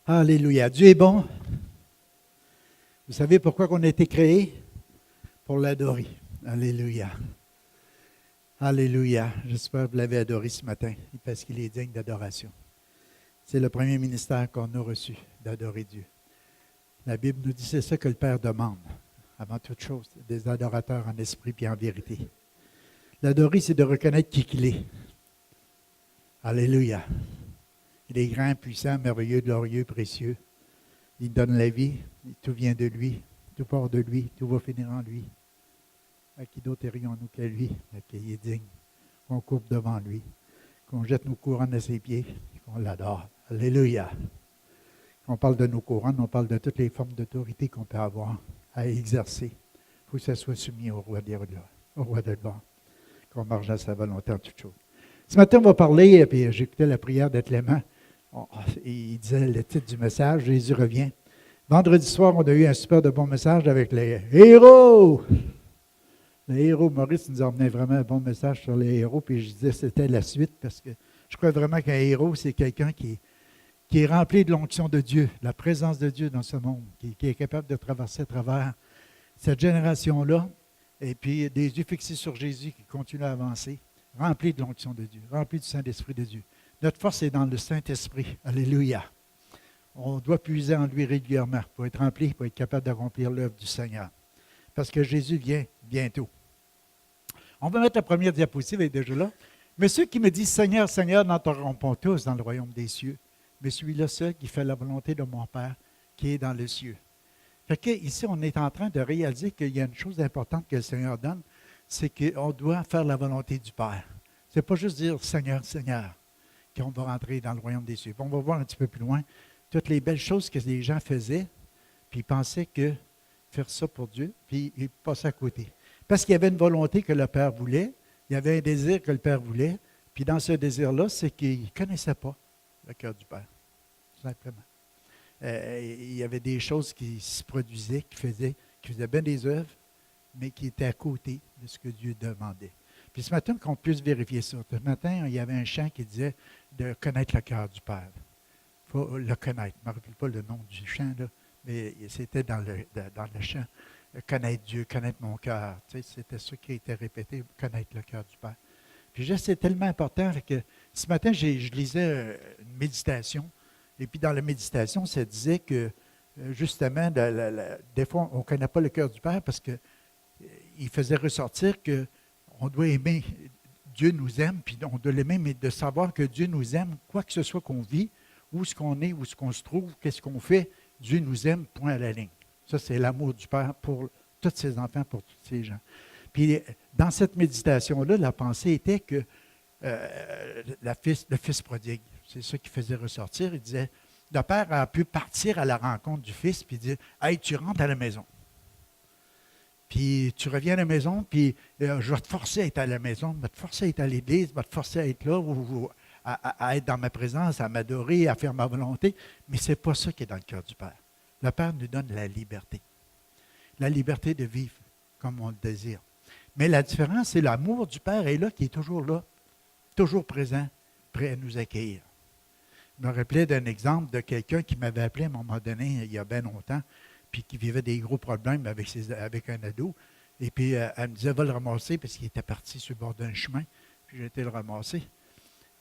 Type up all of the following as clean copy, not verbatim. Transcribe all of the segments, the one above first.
Alléluia. Dieu est bon. Vous savez pourquoi on a été créé? Pour l'adorer. Alléluia. Alléluia. J'espère que vous l'avez adoré ce matin, parce qu'il est digne d'adoration. C'est le premier ministère qu'on a reçu, d'adorer Dieu. La Bible nous dit que c'est ça que le Père demande, avant toute chose, des adorateurs en esprit et en vérité. L'adorer, c'est de reconnaître qui il est. Alléluia. Il est grand, puissant, merveilleux, glorieux, précieux. Il donne la vie, tout vient de lui, tout part de lui, tout va finir en lui. À qui d'autre irions-nous qu'à lui, qu'il est digne, qu'on coupe devant lui, qu'on jette nos couronnes à ses pieds, qu'on l'adore. Alléluia. Quand on parle de nos couronnes, on parle de toutes les formes d'autorité qu'on peut avoir à exercer. Il faut que ça soit soumis au roi de gloire, qu'on marche à sa volonté en toutes choses. Ce matin, on va parler, puis j'écoutais la prière de Clément. Il disait le titre du message, Jésus revient. Vendredi soir, on a eu un super de bon message avec les héros. Les héros, Maurice nous a emmené vraiment un bon message sur les héros, puis je disais que c'était la suite, parce que je crois vraiment qu'un héros, c'est quelqu'un qui est rempli de l'onction de Dieu, de la présence de Dieu dans ce monde, qui est capable de traverser à travers cette génération-là, et puis des yeux fixés sur Jésus qui continue à avancer, rempli de l'onction de Dieu, rempli du Saint-Esprit de Dieu. Notre force est dans le Saint-Esprit. Alléluia. On doit puiser en lui régulièrement pour être rempli, pour être capable d'accomplir l'œuvre du Seigneur. Parce que Jésus vient bientôt. On va mettre la première diapositive, elle est déjà là. Mais ceux qui me disent Seigneur, Seigneur, n'entreront pas tous dans le royaume des cieux, mais celui-là seul qui fait la volonté de mon Père qui est dans le cieux. Fait que ici, on est en train de réaliser qu'il y a une chose importante que le Seigneur donne, c'est qu'on doit faire la volonté du Père. Ce n'est pas juste dire Seigneur, Seigneur, qu'on va rentrer dans le royaume des cieux. On va voir un petit peu plus loin toutes les belles choses que les gens faisaient, puis ils pensaient que faire ça pour Dieu, puis ils passaient à côté. Parce qu'il y avait une volonté que le Père voulait, il y avait un désir que le Père voulait, puis dans ce désir-là, c'est qu'il ne connaissait pas le cœur du Père, tout simplement. Il y avait des choses qui se produisaient, qui faisaient bien des œuvres, mais qui étaient à côté de ce que Dieu demandait. Puis ce matin, qu'on puisse vérifier ça. Ce matin, il y avait un chant qui disait de connaître le cœur du Père. Il faut le connaître. Je ne me rappelle pas le nom du chant, là, mais c'était dans le chant. Connaître Dieu, connaître mon cœur. Tu sais, c'était ça qui a été répété, connaître le cœur du Père. Puis c'est tellement important que ce matin, je lisais une méditation. Et puis dans la méditation, ça disait que justement, des fois, on ne connaît pas le cœur du Père parce qu'il faisait ressortir qu'on doit aimer, Dieu nous aime, puis on doit l'aimer, mais de savoir que Dieu nous aime, quoi que ce soit qu'on vit, où ce qu'on est, où ce qu'on se trouve, qu'est-ce qu'on fait, Dieu nous aime, point à la ligne. Ça, c'est l'amour du Père pour tous ses enfants, pour tous ces gens. Puis, dans cette méditation-là, la pensée était que le fils prodigue, c'est ça qui faisait ressortir. Il disait, le père a pu partir à la rencontre du fils, puis dire, « Hey, tu rentres à la maison. Puis tu reviens à la maison, puis je vais te forcer à être à la maison, je vais te forcer à être à l'église, je vais te forcer à être là, ou à être dans ma présence, à m'adorer, à faire ma volonté. » Mais ce n'est pas ça qui est dans le cœur du Père. Le Père nous donne la liberté. La liberté de vivre comme on le désire. Mais la différence, c'est l'amour du Père est là, qui est toujours là, toujours présent, prêt à nous accueillir. Je me rappelais d'un exemple de quelqu'un qui m'avait appelé à un moment donné, il y a bien longtemps, puis qui vivait des gros problèmes avec un ado. Et puis, elle me disait, va le ramasser, parce qu'il était parti sur le bord d'un chemin. Puis, j'ai été le ramasser.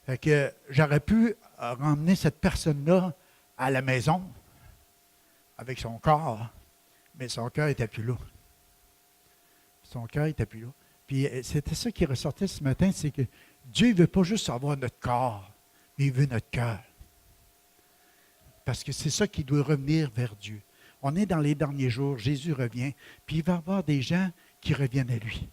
Fait que j'aurais pu ramener cette personne-là à la maison, avec son corps, mais son cœur n'était plus là. Son cœur n'était plus là. Puis c'était ça qui ressortait ce matin, c'est que Dieu ne veut pas juste avoir notre corps, mais il veut notre cœur. Parce que c'est ça qui doit revenir vers Dieu. On est dans les derniers jours, Jésus revient, puis il va y avoir des gens qui reviennent à lui.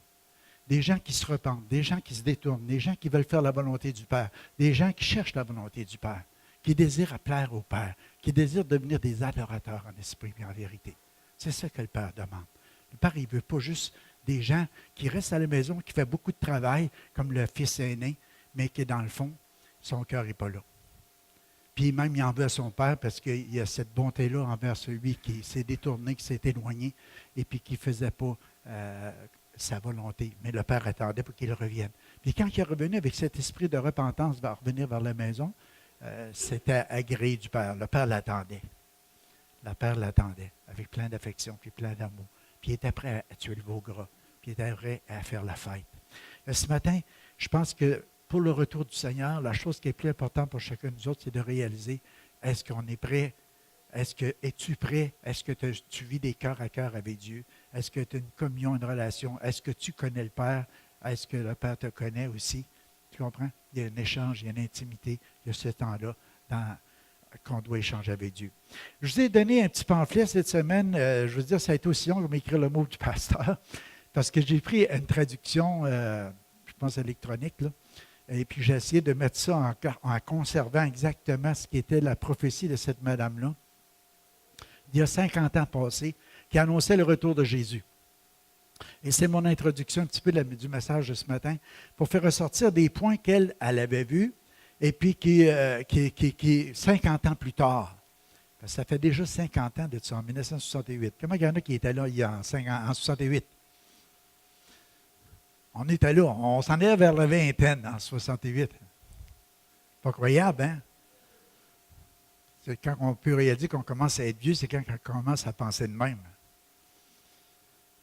Des gens qui se repentent, des gens qui se détournent, des gens qui veulent faire la volonté du Père, des gens qui cherchent la volonté du Père, qui désirent plaire au Père, qui désirent devenir des adorateurs en esprit et en vérité. C'est ça que le Père demande. Le Père, il ne veut pas juste des gens qui restent à la maison, qui font beaucoup de travail, comme le fils aîné, mais qui, dans le fond, son cœur n'est pas là. Puis même, il en veut à son Père parce qu'il y a cette bonté-là envers celui qui s'est détourné, qui s'est éloigné, et puis qui ne faisait pas sa volonté. Mais le Père attendait pour qu'il revienne. Puis quand il est revenu avec cet esprit de repentance, va revenir vers la maison, c'était agréé du Père. Le Père l'attendait. Le Père l'attendait avec plein d'affection puis plein d'amour. Puis il était prêt à tuer le veau gras. Puis il était prêt à faire la fête. Ce matin, je pense que pour le retour du Seigneur, la chose qui est plus importante pour chacun de nous autres, c'est de réaliser, est-ce qu'on est prêt? Es-tu prêt? Est-ce que tu vis des cœur à cœur avec Dieu? Est-ce que tu as une communion, une relation? Est-ce que tu connais le Père? Est-ce que le Père te connaît aussi? Tu comprends? Il y a un échange, il y a une intimité, il y a ce temps-là qu'on doit échanger avec Dieu. Je vous ai donné un petit pamphlet cette semaine. Je veux dire, ça a été aussi long que m'écrire le mot du pasteur, parce que j'ai pris une traduction, je pense électronique, là, et puis j'ai essayé de mettre ça en conservant exactement ce qui était la prophétie de cette madame-là, il y a 50 ans passés, qui annonçait le retour de Jésus. Et c'est mon introduction un petit peu du message de ce matin, pour faire ressortir des points qu'elle avait vus, et puis qui 50 ans plus tard, parce que ça fait déjà 50 ans de ça, en 1968. Comment il y en a qui étaient là en 68? On était là, on s'en est vers la vingtaine en 68. Pas croyable, hein? C'est quand on peut réaliser qu'on commence à être vieux, c'est quand on commence à penser de même.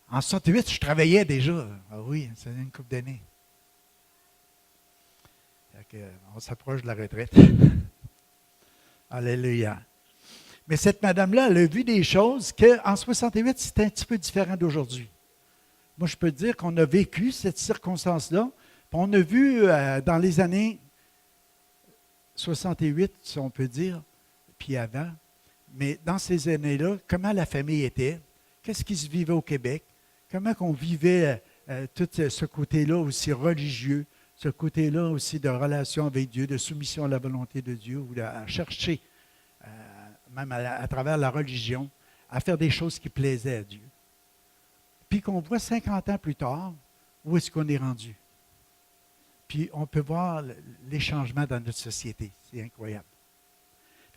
En 68, je travaillais déjà. Ah oui, ça faisait une couple d'années. On s'approche de la retraite. Alléluia. Mais cette madame-là, elle a vu des choses qu'en 68, c'était un petit peu différent d'aujourd'hui. Moi, je peux dire qu'on a vécu cette circonstance-là. Puis on a vu dans les années 68, si on peut dire, puis avant, mais dans ces années-là, comment la famille était, qu'est-ce qui se vivait au Québec, comment on vivait tout ce côté-là aussi religieux, ce côté-là aussi de relation avec Dieu, de soumission à la volonté de Dieu, ou à chercher, même à travers la religion, à faire des choses qui plaisaient à Dieu. Puis qu'on voit 50 ans plus tard, où est-ce qu'on est rendu? Puis on peut voir les changements dans notre société. C'est incroyable.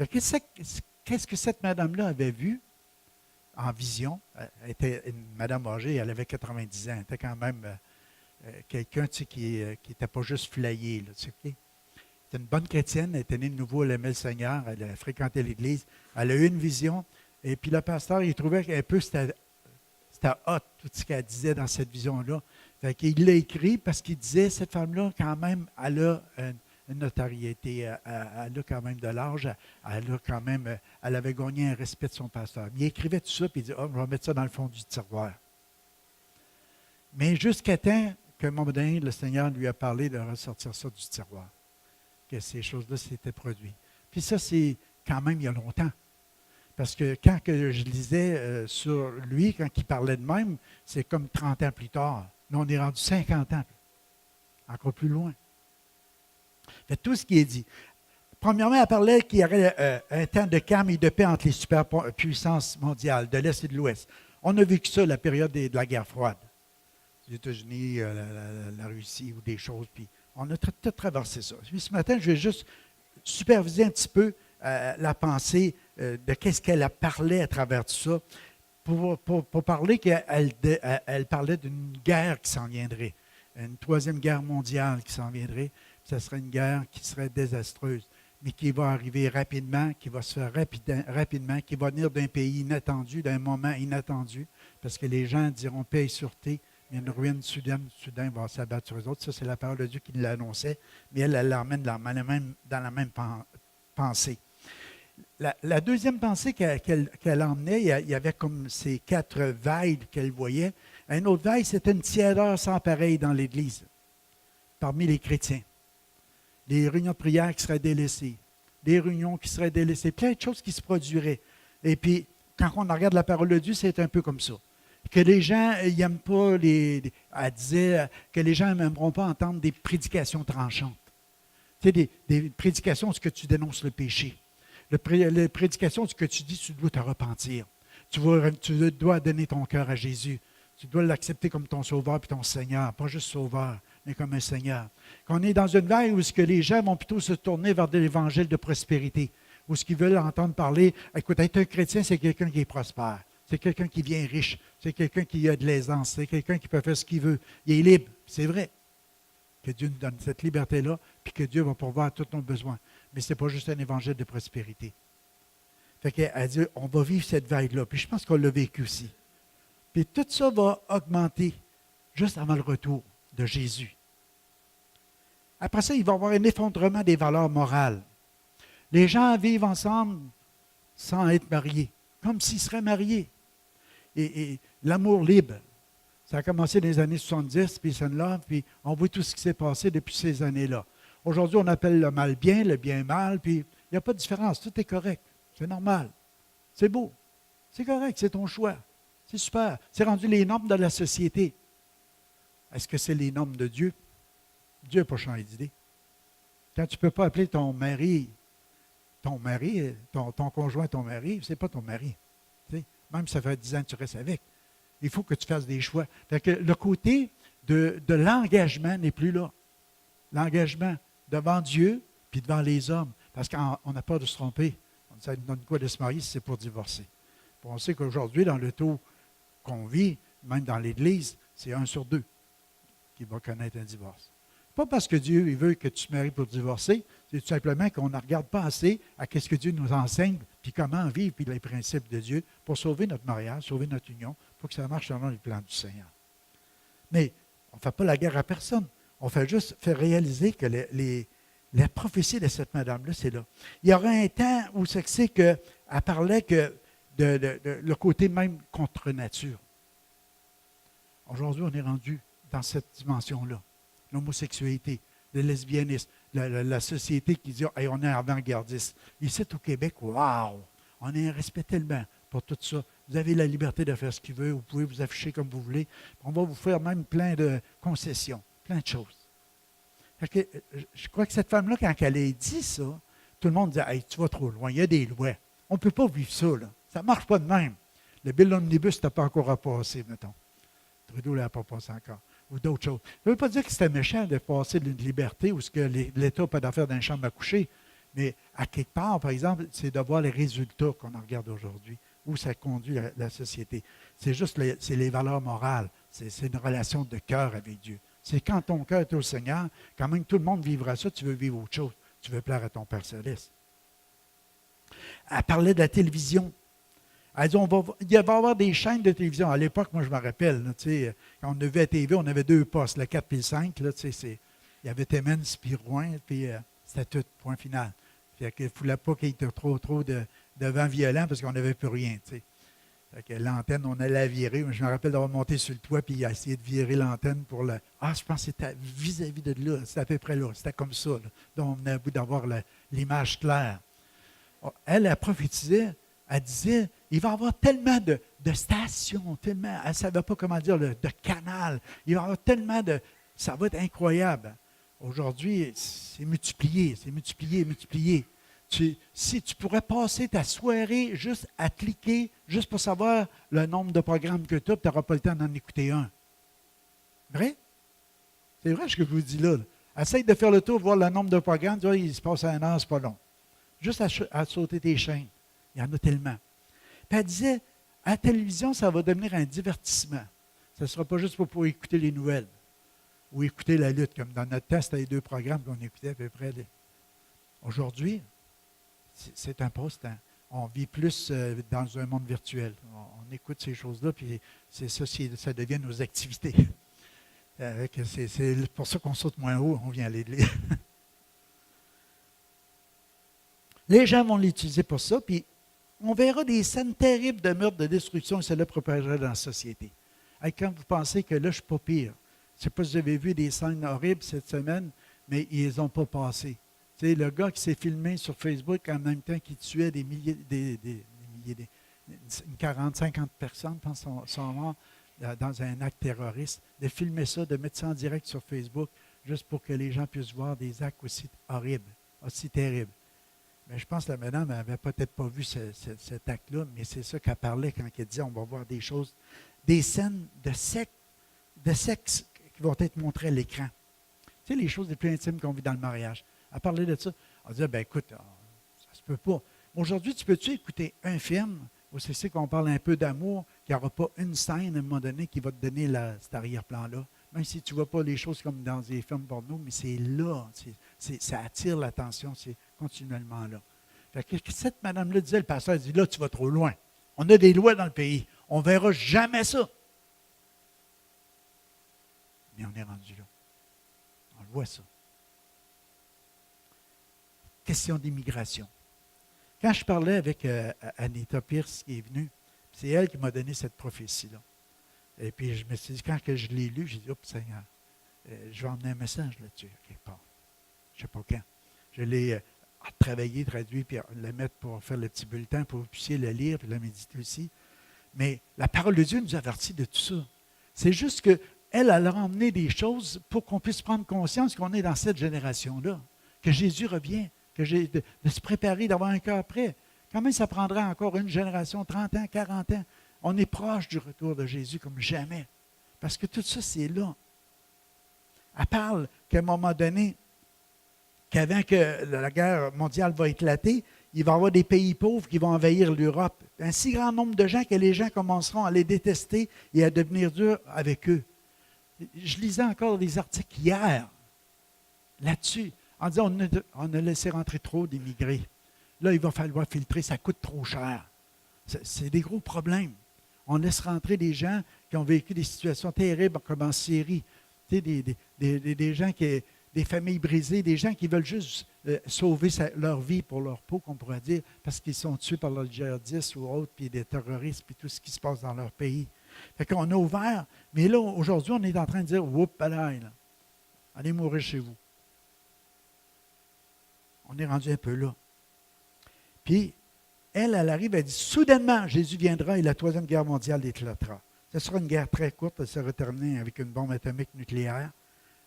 Qu'est-ce que cette madame-là avait vu en vision? Elle était une madame âgée, elle avait 90 ans. Elle était quand même quelqu'un qui n'était pas juste flayé. Là, okay? C'était une bonne chrétienne, elle était née de nouveau, elle aimait le Seigneur, elle a fréquenté l'Église. Elle a eu une vision, et puis le pasteur, il trouvait qu'un peu c'était hot, tout ce qu'elle disait dans cette vision-là. Fait qu'il l'a écrit parce qu'il disait, cette femme-là, quand même, elle a une notoriété, elle a quand même de l'âge, elle avait gagné un respect de son pasteur. Mais il écrivait tout ça, puis il dit, je vais mettre ça dans le fond du tiroir. Mais jusqu'à temps qu'à un moment donné, le Seigneur lui a parlé de ressortir ça du tiroir, que ces choses-là s'étaient produites. Puis ça, c'est quand même il y a longtemps. Parce que quand je lisais sur lui, quand il parlait de même, c'est comme 30 ans plus tard. Nous, on est rendu 50 ans, encore plus loin. Fait tout ce qui est dit. Premièrement, elle parlait qu'il y aurait un temps de calme et de paix entre les superpuissances mondiales, de l'Est et de l'Ouest. On a vécu ça, la période de la guerre froide. Les États-Unis, la Russie ou des choses, puis on a tout traversé ça. Puis ce matin, je vais juste superviser un petit peu la pensée de qu'est-ce qu'elle a parlé à travers tout ça, pour parler qu'elle parlait d'une guerre qui s'en viendrait, une troisième guerre mondiale qui s'en viendrait. Ce serait une guerre qui serait désastreuse, mais qui va arriver rapidement, qui va se faire rapidement, qui va venir d'un pays inattendu, d'un moment inattendu, parce que les gens diront paix et sûreté, mais une ruine soudaine va s'abattre sur eux autres. Ça, c'est la parole de Dieu qui l'annonçait, mais elle l'emmène dans la même pensée. La deuxième pensée qu'elle emmenait, il y avait comme ces 4 vagues qu'elle voyait. Un autre vague, c'était une tiédeur sans pareil dans l'Église, parmi les chrétiens. Des réunions de prière qui seraient délaissées, des réunions qui seraient délaissées, plein de choses qui se produiraient. Et puis, quand on regarde la parole de Dieu, c'est un peu comme ça. Que les gens n'aiment pas, elle disait que les gens n'aimeront pas entendre des prédications tranchantes. Tu sais, des prédications où ce que tu dénonces le péché. Les prédications où ce que tu dis, tu dois te repentir. Tu dois donner ton cœur à Jésus. Tu dois l'accepter comme ton sauveur et ton Seigneur. Pas juste sauveur, mais comme un Seigneur. Qu'on est dans une veille où ce que les gens vont plutôt se tourner vers de l'évangile de prospérité. Où ce qu'ils veulent entendre parler, écoute, être un chrétien, c'est quelqu'un qui est prospère. C'est quelqu'un qui vient riche. C'est quelqu'un qui a de l'aisance. C'est quelqu'un qui peut faire ce qu'il veut. Il est libre. C'est vrai que Dieu nous donne cette liberté-là, puis que Dieu va pourvoir tous nos besoins. mais ce n'est pas juste un évangile de prospérité. Fait qu'elle dit, on va vivre cette vague-là. Puis je pense qu'on l'a vécu aussi. Puis tout ça va augmenter juste avant le retour de Jésus. Après ça, il va y avoir un effondrement des valeurs morales. Les gens vivent ensemble sans être mariés, comme s'ils seraient mariés. Et l'amour libre, ça a commencé dans les années 70, puis puis on voit tout ce qui s'est passé depuis ces années-là. Aujourd'hui, on appelle le mal mal, puis il n'y a pas de différence, tout est correct, c'est normal, c'est beau, c'est correct, c'est ton choix, c'est super. C'est rendu les normes de la société. Est-ce que c'est les normes de Dieu? Dieu n'a pas changé d'idée. Quand tu ne peux pas appeler ton conjoint ton mari, ce n'est pas ton mari. Même si ça fait 10 ans que tu restes avec. Il faut que tu fasses des choix. Fait que le côté de l'engagement n'est plus là. L'engagement devant Dieu puis devant les hommes. Parce qu'on n'a peur de se tromper. Ça nous donne quoi de se marier si c'est pour divorcer? Puis on sait qu'aujourd'hui, dans le taux qu'on vit, même dans l'Église, c'est 1 sur 2 qui va connaître un divorce. Pas parce que Dieu il veut que tu te maries pour divorcer, c'est tout simplement qu'on ne regarde pas assez à ce que Dieu nous enseigne, puis comment vivre, puis les principes de Dieu pour sauver notre mariage, sauver notre union, pour que ça marche selon les plans du Seigneur. Mais on ne fait pas la guerre à personne. On fait juste faire réaliser que la prophétie de cette madame-là, c'est là. Il y aura un temps où c'est qu'elle parlait que de le côté même contre nature. Aujourd'hui, on est rendu dans cette dimension-là. L'homosexualité, le lesbianisme, la société qui dit hey, on est avant-gardiste. Ici, au Québec, waouh! On a un respect tellement pour tout ça. Vous avez la liberté de faire ce qu'il veut, vous pouvez vous afficher comme vous voulez. On va vous faire même plein de concessions, plein de choses. Que, je crois que cette femme-là, quand elle a dit ça, tout le monde dit hey, tu vas trop loin, il y a des lois. On ne peut pas vivre ça, là. Ça ne marche pas de même. Le bill omnibus n'a pas encore à passer, mettons. Trudeau ne l'a pas passé encore. Ou d'autres choses. Ça ne veut pas dire que c'était méchant de passer de liberté ou ce que l'État peut en faire dans une chambre à coucher, mais à quelque part, par exemple, c'est de voir les résultats qu'on en regarde aujourd'hui, où ça conduit la société. C'est juste c'est les valeurs morales. C'est une relation de cœur avec Dieu. C'est quand ton cœur est au Seigneur, quand même tout le monde vivra ça, tu veux vivre autre chose. Tu veux plaire à ton Père Céleste. Elle parlait de la télévision. Elle dit, il va y avoir des chaînes de télévision. À l'époque, moi, je me rappelle, là, quand on avait à TV, on avait 2 postes, le 4 et le 5. Là, il y avait Timmins puis Rouen, puis c'était tout, point final. Fait qu'il ne voulait pas qu'il y ait trop de vent violent parce qu'on n'avait plus rien. Fait que l'antenne, on allait la virer. Je me rappelle d'avoir monté sur le toit puis essayer de virer l'antenne pour le. Ah, je pense que c'était vis-à-vis de là. C'était à peu près là. C'était comme ça. Là. Donc, on a voulu d'avoir l'image claire. Elle prophétisait. Elle disait, il va y avoir tellement de stations, tellement, elle ne savait pas comment dire, de canals. Il va y avoir tellement de. Ça va être incroyable. Aujourd'hui, c'est multiplié, multiplié. Si tu pourrais passer ta soirée juste à cliquer, juste pour savoir le nombre de programmes que tu as, tu n'auras pas le temps d'en écouter un. Vrai? C'est vrai ce que je vous dis là. Essaye de faire le tour, voir le nombre de programmes, tu vois, il se passe 1 an, c'est pas long. Juste à sauter tes chaînes. Il y en a tellement. Puis elle disait, à la télévision, ça va devenir un divertissement. Ce ne sera pas juste pour écouter les nouvelles ou écouter la lutte, comme dans notre test, les 2 programmes qu'on écoutait à peu près. Aujourd'hui, c'est un poste. On vit plus dans un monde virtuel. On écoute ces choses-là, puis c'est ça, ça devient nos activités. C'est pour ça qu'on saute moins haut, on vient à l'église. Les gens vont l'utiliser pour ça, puis on verra des scènes terribles de meurtre, de destruction, et cela propagera dans la société. Et quand vous pensez que là, je ne suis pas pire, je ne sais pas si vous avez vu des scènes horribles cette semaine, mais ils ne les ont pas passées. Tu sais, le gars qui s'est filmé sur Facebook en même temps qu'il tuait des milliers, une 40, 50 personnes, je pense, sont morts dans un acte terroriste, de filmer ça, de mettre ça en direct sur Facebook, juste pour que les gens puissent voir des actes aussi horribles, aussi terribles. Mais je pense que la madame n'avait peut-être pas vu cet acte-là, mais c'est ça qu'elle parlait quand elle disait on va voir des choses, des scènes de sexe qui vont être montrées à l'écran. Tu sais, les choses les plus intimes qu'on vit dans le mariage. Elle parlait de ça. Elle disait, ben écoute, ça se peut pas. Aujourd'hui, tu peux-tu écouter un film où c'est qu'on parle un peu d'amour, qu'il n'y aura pas une scène à un moment donné qui va te donner cet arrière-plan-là? Même si tu ne vois pas les choses comme dans des films porno, mais c'est là. Ça attire l'attention. continuellement là. Fait que cette madame-là disait, le pasteur dit, là, tu vas trop loin. On a des lois dans le pays. On ne verra jamais ça. Mais on est rendu là. On le voit ça. Question d'immigration. Quand je parlais avec Anita Pierce qui est venue, c'est elle qui m'a donné cette prophétie-là. Et puis je me suis dit, quand je l'ai lu, j'ai dit, oups, Seigneur, je vais emmener un message là-dessus, quelque part. Je ne sais pas quand. Je l'ai travaillé, traduit, puis le mettre pour faire le petit bulletin, pour que vous puissiez le lire, puis le méditer aussi. Mais la parole de Dieu nous avertit de tout ça. C'est juste qu'elle a emmené des choses pour qu'on puisse prendre conscience qu'on est dans cette génération-là, que Jésus revient, de se préparer, d'avoir un cœur prêt. Comment ça prendra encore une génération, 30 ans, 40 ans? On est proche du retour de Jésus comme jamais. Parce que tout ça, c'est là. Elle parle qu'à un moment donné, qu'avant que la guerre mondiale va éclater, il va y avoir des pays pauvres qui vont envahir l'Europe. Un si grand nombre de gens que les gens commenceront à les détester et à devenir durs avec eux. Je lisais encore des articles hier là-dessus, en disant on a laissé rentrer trop d'immigrés. Là, il va falloir filtrer, ça coûte trop cher. C'est des gros problèmes. On laisse rentrer des gens qui ont vécu des situations terribles comme en Syrie. Tu sais, des gens des familles brisées, des gens qui veulent juste sauver leur vie pour leur peau, qu'on pourrait dire, parce qu'ils sont tués par le djihadistes ou autres, puis des terroristes, puis tout ce qui se passe dans leur pays. Fait qu'on a ouvert, mais là, aujourd'hui, on est en train de dire, whoop, allez mourir chez vous. On est rendu un peu là. Puis, elle arrive, elle dit, soudainement, Jésus viendra et la troisième guerre mondiale éclatera. Ce sera une guerre très courte, elle sera terminée avec une bombe atomique nucléaire.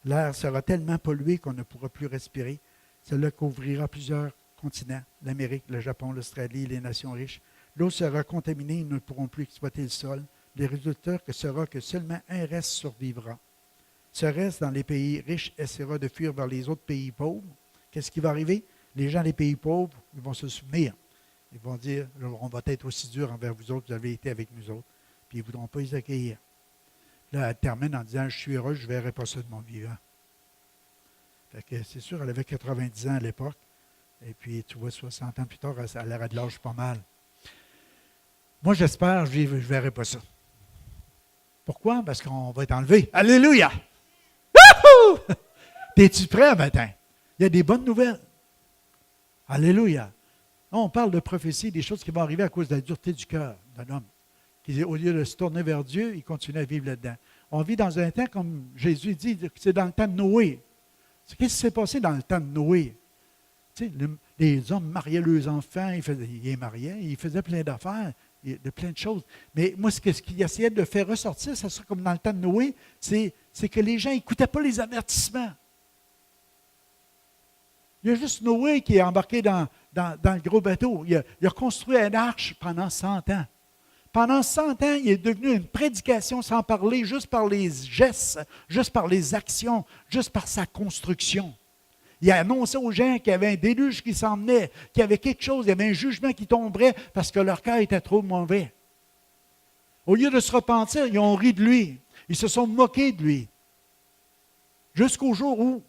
L'air sera tellement pollué qu'on ne pourra plus respirer. Cela couvrira plusieurs continents, l'Amérique, le Japon, l'Australie, les nations riches. L'eau sera contaminée, ils ne pourront plus exploiter le sol. Le résultat sera que seulement un reste survivra. Ce reste, dans les pays riches, essaiera de fuir vers les autres pays pauvres. Qu'est-ce qui va arriver? Les gens des pays pauvres, ils vont se souvenir. Ils vont dire, on va être aussi dur envers vous autres, vous avez été avec nous autres. Puis ils ne voudront pas les accueillir. Là, elle termine en disant, je suis heureux, je ne verrai pas ça de mon vivant. Fait que c'est sûr, elle avait 90 ans à l'époque. Et puis, tu vois, 60 ans plus tard, elle aurait de l'âge pas mal. Moi, j'espère, je ne verrai pas ça. Pourquoi? Parce qu'on va être enlevé. Alléluia! Wouhou! Es-tu prêt matin? Il y a des bonnes nouvelles. Alléluia! On parle de prophétie, des choses qui vont arriver à cause de la dureté du cœur d'un homme. Qui, au lieu de se tourner vers Dieu, il continue à vivre là-dedans. On vit dans un temps, comme Jésus dit, c'est dans le temps de Noé. Qu'est-ce qui s'est passé dans le temps de Noé? Tu sais, les hommes mariaient leurs enfants, ils les mariaient, ils faisaient plein d'affaires, de plein de choses. Mais moi, ce qu'il essayait de faire ressortir, ça serait comme dans le temps de Noé, c'est que les gens n'écoutaient pas les avertissements. Il y a juste Noé qui est embarqué dans le gros bateau. Il a construit une arche pendant 100 ans. Pendant 100 ans, il est devenu une prédication sans parler, juste par les gestes, juste par les actions, juste par sa construction. Il a annoncé aux gens qu'il y avait un déluge qui s'en venait, qu'il y avait quelque chose, il y avait un jugement qui tomberait parce que leur cœur était trop mauvais. Au lieu de se repentir, ils ont ri de lui. Ils se sont moqués de lui. Jusqu'au jour où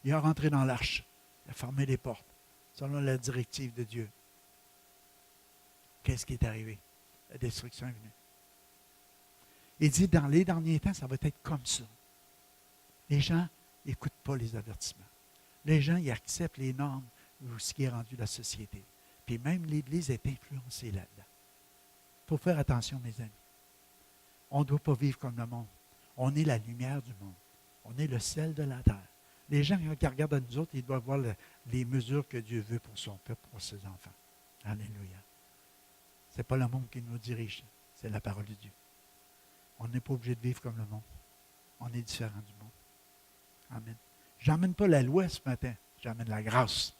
il est rentré dans l'arche. Il a fermé les portes, selon la directive de Dieu. Qu'est-ce qui est arrivé? La destruction est venue. Il dit, dans les derniers temps, ça va être comme ça. Les gens n'écoutent pas les avertissements. Les gens, ils acceptent les normes ou ce qui est rendu la société. Puis même l'Église est influencée là-dedans. Il faut faire attention, mes amis. On ne doit pas vivre comme le monde. On est la lumière du monde. On est le sel de la terre. Les gens qui regardent à nous autres, ils doivent voir les mesures que Dieu veut pour son peuple, pour ses enfants. Alléluia. Ce n'est pas le monde qui nous dirige, c'est la parole de Dieu. On n'est pas obligé de vivre comme le monde. On est différent du monde. Amen. Je n'emmène pas la loi ce matin, j'emmène la grâce.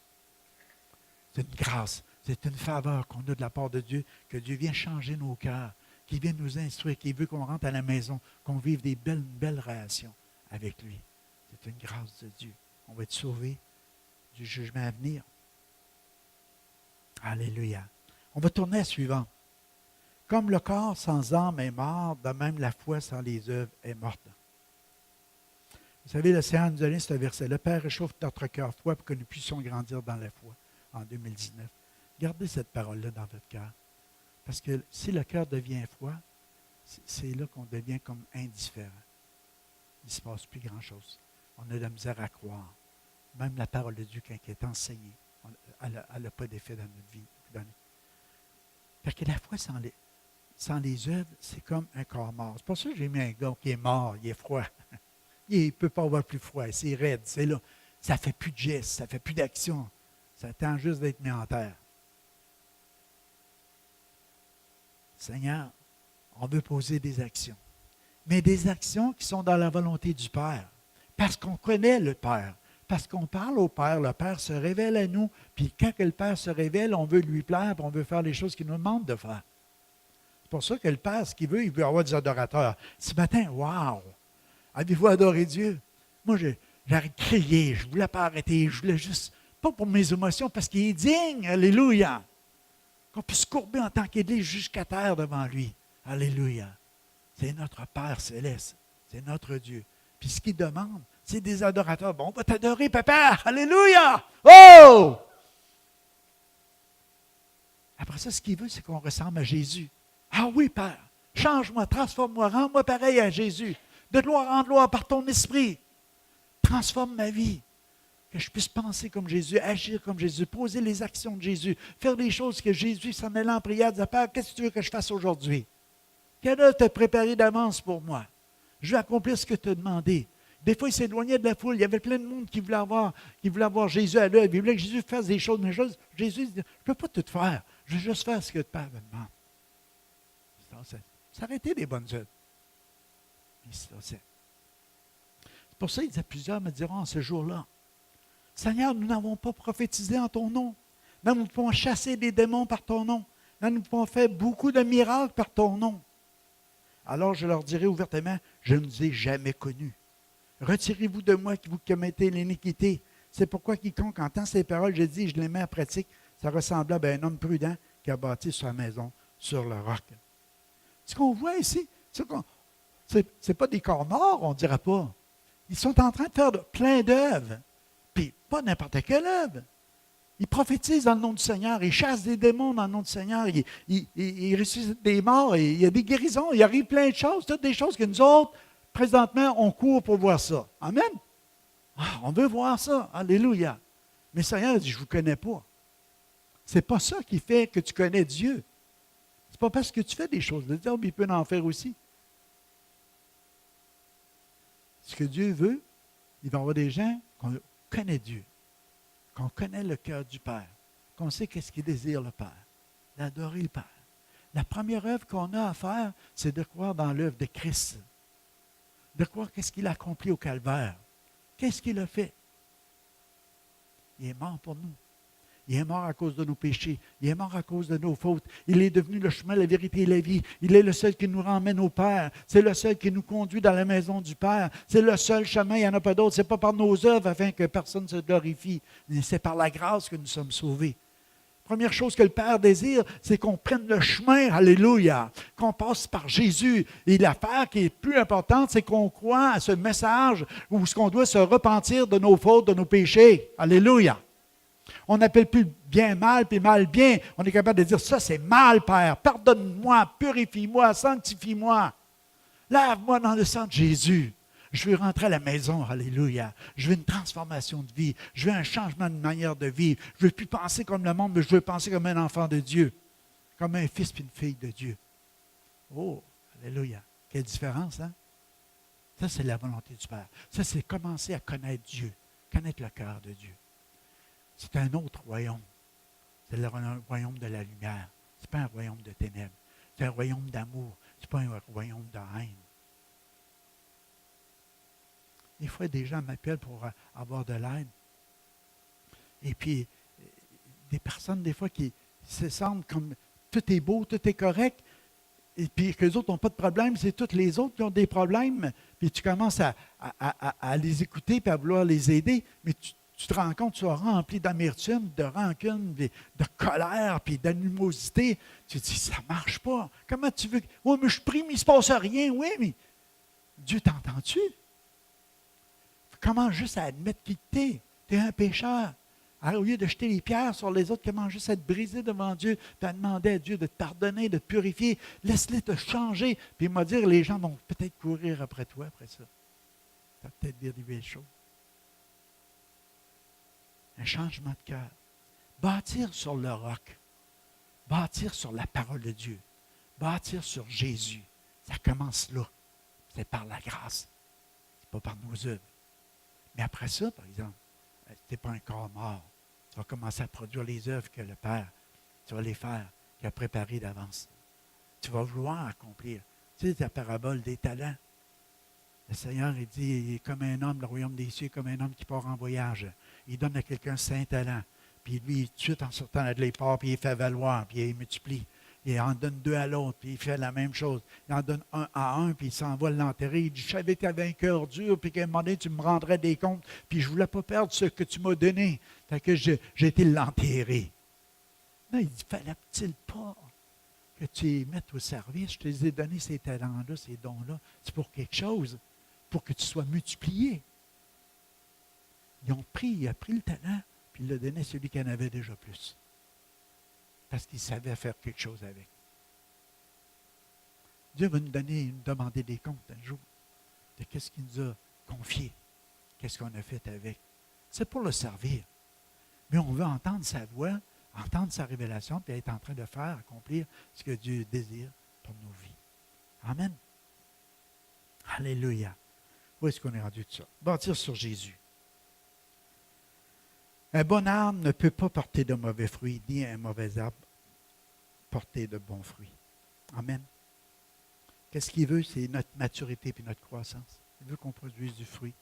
C'est une grâce, c'est une faveur qu'on a de la part de Dieu, que Dieu vient changer nos cœurs, qu'il vient nous instruire, qu'il veut qu'on rentre à la maison, qu'on vive des belles relations avec lui. C'est une grâce de Dieu. On va être sauvés du jugement à venir. Alléluia. On va tourner à la suivante. Comme le corps sans âme est mort, de même la foi sans les œuvres est morte. Vous savez, le Seigneur nous a donné ce verset. Le Père réchauffe notre cœur foi pour que nous puissions grandir dans la foi. en 2019. Gardez cette parole-là dans votre cœur. Parce que si le cœur devient froid, c'est là qu'on devient comme indifférent. Il ne se passe plus grand-chose. On a de la misère à croire. Même la parole de Dieu, quand elle est enseignée, elle n'a pas d'effet dans notre vie. Parce que la foi sans les œuvres, c'est comme un corps mort. C'est pour ça que j'ai mis un gars qui est mort, il est froid. Il ne peut pas avoir plus froid, c'est raide, c'est là. Ça ne fait plus de gestes, ça ne fait plus d'action. Ça attend juste d'être mis en terre. Seigneur, on veut poser des actions. Mais des actions qui sont dans la volonté du Père. Parce qu'on connaît le Père. Parce qu'on parle au Père. Le Père se révèle à nous. Puis quand le Père se révèle, on veut lui plaire, puis on veut faire les choses qu'il nous demande de faire. C'est pour ça que le Père, ce qu'il veut, il veut avoir des adorateurs. Ce matin, wow! Avez-vous adoré Dieu? Moi, j'aurais crié, je ne voulais pas arrêter, je voulais juste, pas pour mes émotions, parce qu'il est digne, alléluia. Qu'on puisse courber en tant qu'Église jusqu'à terre devant lui. Alléluia. C'est notre Père céleste, c'est notre Dieu. Puis ce qu'il demande, c'est des adorateurs. Bon, on va t'adorer, papa, alléluia! Oh! Après ça, ce qu'il veut, c'est qu'on ressemble à Jésus. Ah oui, Père, change-moi, transforme-moi, rends-moi pareil à Jésus. De gloire en gloire par ton esprit. Transforme ma vie. Que je puisse penser comme Jésus, agir comme Jésus, poser les actions de Jésus, faire les choses que Jésus s'en allait en prière, disait, Père, qu'est-ce que tu veux que je fasse aujourd'hui? Quelle œuvre t'as préparé d'avance pour moi? Je veux accomplir ce que tu as demandé. Des fois, il s'éloignait de la foule. Il y avait plein de monde qui voulait avoir Jésus à l'œuvre. Il voulait que Jésus fasse des choses. Mais Jésus dit, je ne peux pas tout faire. Je veux juste faire ce que le Père me demande. Ça aurait été des bonnes œuvres. C'est pour ça, il disait, plusieurs me diront en ce jour-là, Seigneur, nous n'avons pas prophétisé en ton nom. Nous n'avons pas chassé des démons par ton nom. Nous n'avons pas fait beaucoup de miracles par ton nom. Alors je leur dirai ouvertement, je ne vous ai jamais connus. Retirez-vous de moi qui vous commettez l'iniquité. C'est pourquoi quiconque entend ces paroles, je dis, je les mets en pratique, ça ressemble à un homme prudent qui a bâti sa maison sur le roc. Ce qu'on voit ici, ce n'est pas des corps morts, on ne dira pas. Ils sont en train de faire plein d'œuvres. Puis pas n'importe quelle œuvre. Ils prophétisent dans le nom du Seigneur. Ils chassent des démons dans le nom du Seigneur. Ils ressuscitent des morts. Il y a des guérisons. Il arrive plein de choses. Toutes des choses que nous autres, présentement, on court pour voir ça. Amen. Ah, on veut voir ça. Alléluia. Mais le Seigneur dit, je ne vous connais pas. Ce n'est pas ça qui fait que tu connais Dieu. Ce n'est pas parce que tu fais des choses de Dieu, mais il peut en faire aussi. Ce que Dieu veut, il va y avoir des gens qu'on connaît Dieu, qu'on connaît le cœur du Père, qu'on sait qu'est-ce qu'il désire le Père, d'adorer le Père. La première œuvre qu'on a à faire, c'est de croire dans l'œuvre de Christ, de croire qu'est-ce qu'il a accompli au Calvaire. Qu'est-ce qu'il a fait? Il est mort pour nous. Il est mort à cause de nos péchés. Il est mort à cause de nos fautes. Il est devenu le chemin, la vérité et la vie. Il est le seul qui nous ramène au Père. C'est le seul qui nous conduit dans la maison du Père. C'est le seul chemin, il n'y en a pas d'autre. Ce n'est pas par nos œuvres afin que personne ne se glorifie. Mais c'est par la grâce que nous sommes sauvés. Première chose que le Père désire, c'est qu'on prenne le chemin, alléluia, qu'on passe par Jésus. Et l'affaire qui est plus importante, c'est qu'on croit à ce message où ce qu'on doit se repentir de nos fautes, de nos péchés. Alléluia. On n'appelle plus bien mal, puis mal bien. On est capable de dire, ça c'est mal, Père. Pardonne-moi, purifie-moi, sanctifie-moi. Lave-moi dans le sang de Jésus. Je veux rentrer à la maison, alléluia. Je veux une transformation de vie. Je veux un changement de manière de vivre. Je ne veux plus penser comme le monde, mais je veux penser comme un enfant de Dieu. Comme un fils et une fille de Dieu. Oh, alléluia. Quelle différence, hein? Ça, c'est la volonté du Père. Ça, c'est commencer à connaître Dieu, connaître le cœur de Dieu. C'est un autre royaume. C'est le royaume de la lumière. Ce n'est pas un royaume de ténèbres. C'est un royaume d'amour. Ce n'est pas un royaume de haine. Des fois, des gens m'appellent pour avoir de l'aide. Et puis, des personnes, des fois, qui se sentent comme tout est beau, tout est correct. Et puis, que les autres n'ont pas de problème, c'est tous les autres qui ont des problèmes. Puis, tu commences à les écouter et à vouloir les aider. Mais tu te rends compte, tu es rempli d'amertume, de rancune, de colère, puis d'animosité. Tu te dis, ça ne marche pas. Comment tu veux? Oui, mais je prie, mais il ne se passe rien. Oui, mais Dieu t'entend-tu? Commence juste à admettre qui tu es. Tu es un pécheur. Au lieu de jeter les pierres sur les autres, comment juste être brisé devant Dieu, puis à demander à Dieu de te pardonner, de te purifier, laisse-les te changer. Puis il m'a dit, les gens vont peut-être courir après toi, après ça. Tu vas peut-être dire des belles choses. Un changement de cœur. Bâtir sur le roc. Bâtir sur la parole de Dieu. Bâtir sur Jésus. Ça commence là. C'est par la grâce. Ce n'est pas par nos œuvres. Mais après ça, par exemple, tu n'es pas un corps mort. Tu vas commencer à produire les œuvres que le Père, tu vas les faire, qu'il a préparées d'avance. Tu vas vouloir accomplir. Tu sais, la parabole des talents. Le Seigneur, il dit, il est comme un homme, le royaume des cieux, comme un homme qui part en voyage. Il donne à quelqu'un 5 talents. Puis lui, tout de suite, en sortant de là, il part, puis il fait valoir, puis il multiplie. Il en donne 2 à l'autre, puis il fait la même chose. Il en donne 1 à un, puis il s'en va l'enterrer. Il dit, je savais que tu avais un cœur dur, puis qu'à un moment donné, tu me rendrais des comptes, puis je ne voulais pas perdre ce que tu m'as donné. Fait que j'ai été l'enterrer. Là, il dit, fallait-il pas que tu les mettes au service? Je te les ai donné ces talents-là, ces dons-là. C'est pour quelque chose, pour que tu sois multiplié. Il a pris le talent, puis il l'a donné à celui qui en avait déjà plus. Parce qu'il savait faire quelque chose avec. Dieu va nous demander des comptes un jour de qu'est-ce qu'il nous a confié, qu'est-ce qu'on a fait avec. C'est pour le servir. Mais on veut entendre sa voix, entendre sa révélation, puis être en train de faire, accomplir ce que Dieu désire pour nos vies. Amen. Alléluia. Où est-ce qu'on est rendu de ça? Bâtir sur Jésus. Un bon arbre ne peut pas porter de mauvais fruits, ni un mauvais arbre porter de bons fruits. Amen. Qu'est-ce qu'il veut? C'est notre maturité et notre croissance. Il veut qu'on produise du fruit,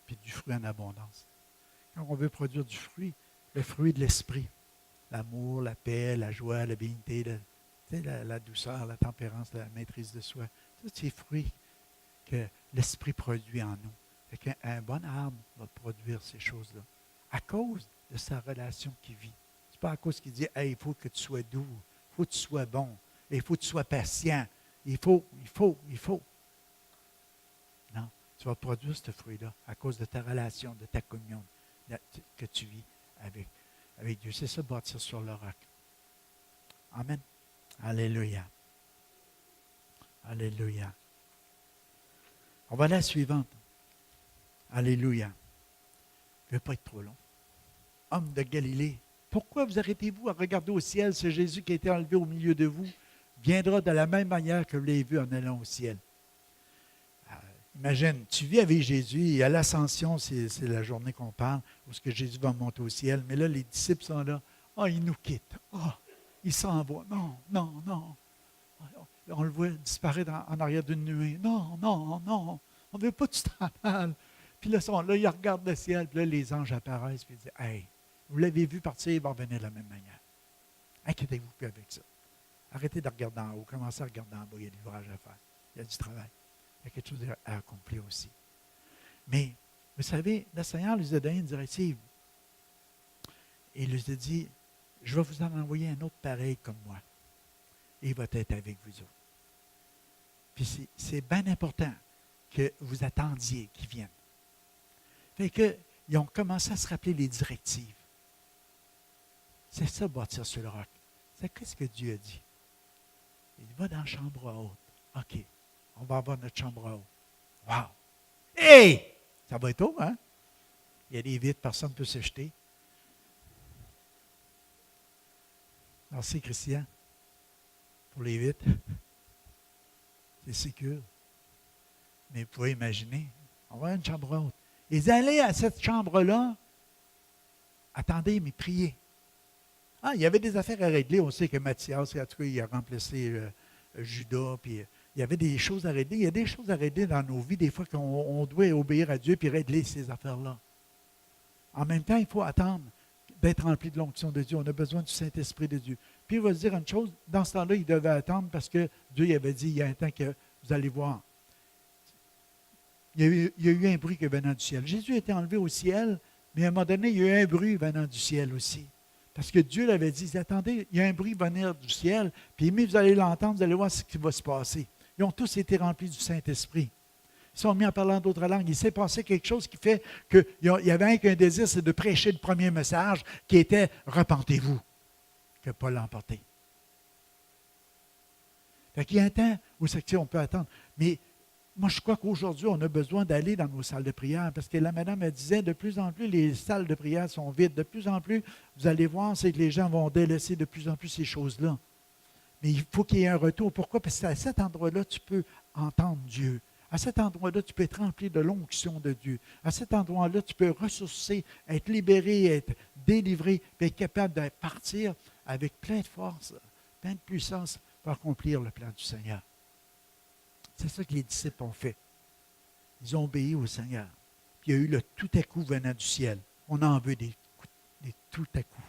puis du fruit en abondance. Quand on veut produire du fruit, le fruit de l'esprit, l'amour, la paix, la joie, la bénignité, la douceur, la tempérance, la maîtrise de soi, tous ces fruits que l'esprit produit en nous. Un bon arbre va produire ces choses-là à cause de sa relation qu'il vit. Ce n'est pas à cause qu'il dit « Hey, il faut que tu sois doux, il faut que tu sois bon, il faut que tu sois patient, il faut. » Non, tu vas produire ce fruit-là à cause de ta relation, de ta communion que tu vis avec Dieu. C'est ça, bâtir sur le roc. Amen. Alléluia. Alléluia. On va à la suivante. Alléluia. Il ne veut pas être trop long. Homme de Galilée, pourquoi vous arrêtez-vous à regarder au ciel? Ce Jésus qui a été enlevé au milieu de vous viendra de la même manière que vous l'avez vu en allant au ciel. Imagine, tu vis avec Jésus et à l'ascension, c'est la journée qu'on parle, où ce que Jésus va monter au ciel. Mais là, les disciples sont là. Il nous quitte. Il s'en va. Non. On le voit disparaître en arrière d'une nuée. Non. On ne veut pas que tu t'en ailles. Puis là, ils regardent le ciel, puis là, les anges apparaissent, puis ils disent, « Hey, vous l'avez vu partir, il va revenir de la même manière. » Inquiétez-vous plus avec ça. Arrêtez de regarder en haut, commencez à regarder en bas, il y a de l'ouvrage à faire. Il y a du travail. Il y a quelque chose à accomplir aussi. Mais, vous savez, le Seigneur lui a donné une directive. Et il lui a dit, « Je vais vous en envoyer un autre pareil comme moi. Et il va être avec vous autres. » Puis c'est bien important que vous attendiez qu'il vienne. Fait qu'ils ont commencé à se rappeler les directives. C'est ça, bâtir sur le roc. C'est qu'est-ce que Dieu a dit? Il va dans la chambre haute. OK, on va avoir notre chambre haute. Wow! Hey! Ça va être haut, hein? Il y a des vitres, personne ne peut se jeter. Merci, Christian, pour les vitres. C'est sécure. Mais vous pouvez imaginer, on va avoir une chambre haute. Ils allaient à cette chambre-là. Attendez, mais priez. Il y avait des affaires à régler. On sait que Matthias, en tout cas, il a remplacé Judas. Puis, il y avait des choses à régler. Il y a des choses à régler dans nos vies, des fois qu'on doit obéir à Dieu et régler ces affaires-là. En même temps, il faut attendre d'être rempli de l'onction de Dieu. On a besoin du Saint-Esprit de Dieu. Puis il va se dire une chose, dans ce temps-là, il devait attendre parce que Dieu il avait dit, il y a un temps que vous allez voir. Il y a eu un bruit venant du ciel. Jésus a été enlevé au ciel, mais à un moment donné, il y a eu un bruit venant du ciel aussi. Parce que Dieu l'avait dit, attendez, il y a un bruit venir du ciel, puis mais vous allez l'entendre, vous allez voir ce qui va se passer. Ils ont tous été remplis du Saint-Esprit. Ils sont mis en parlant d'autres langues. Il s'est passé quelque chose qui fait qu'il y avait qu'un désir, c'est de prêcher le premier message qui était « Repentez-vous », que Paul a emporté. Fait qu'il y a un temps où on peut attendre. Mais moi, je crois qu'aujourd'hui, on a besoin d'aller dans nos salles de prière parce que la madame elle disait, de plus en plus, les salles de prière sont vides. De plus en plus, vous allez voir, c'est que les gens vont délaisser de plus en plus ces choses-là. Mais il faut qu'il y ait un retour. Pourquoi? Parce qu'à cet endroit-là, tu peux entendre Dieu. À cet endroit-là, tu peux être rempli de l'onction de Dieu. À cet endroit-là, tu peux ressourcer, être libéré, être délivré, puis être capable de partir avec plein de force, plein de puissance pour accomplir le plan du Seigneur. C'est ça que les disciples ont fait. Ils ont obéi au Seigneur. Puis il y a eu le tout à coup venant du ciel. On en veut des tout à coup.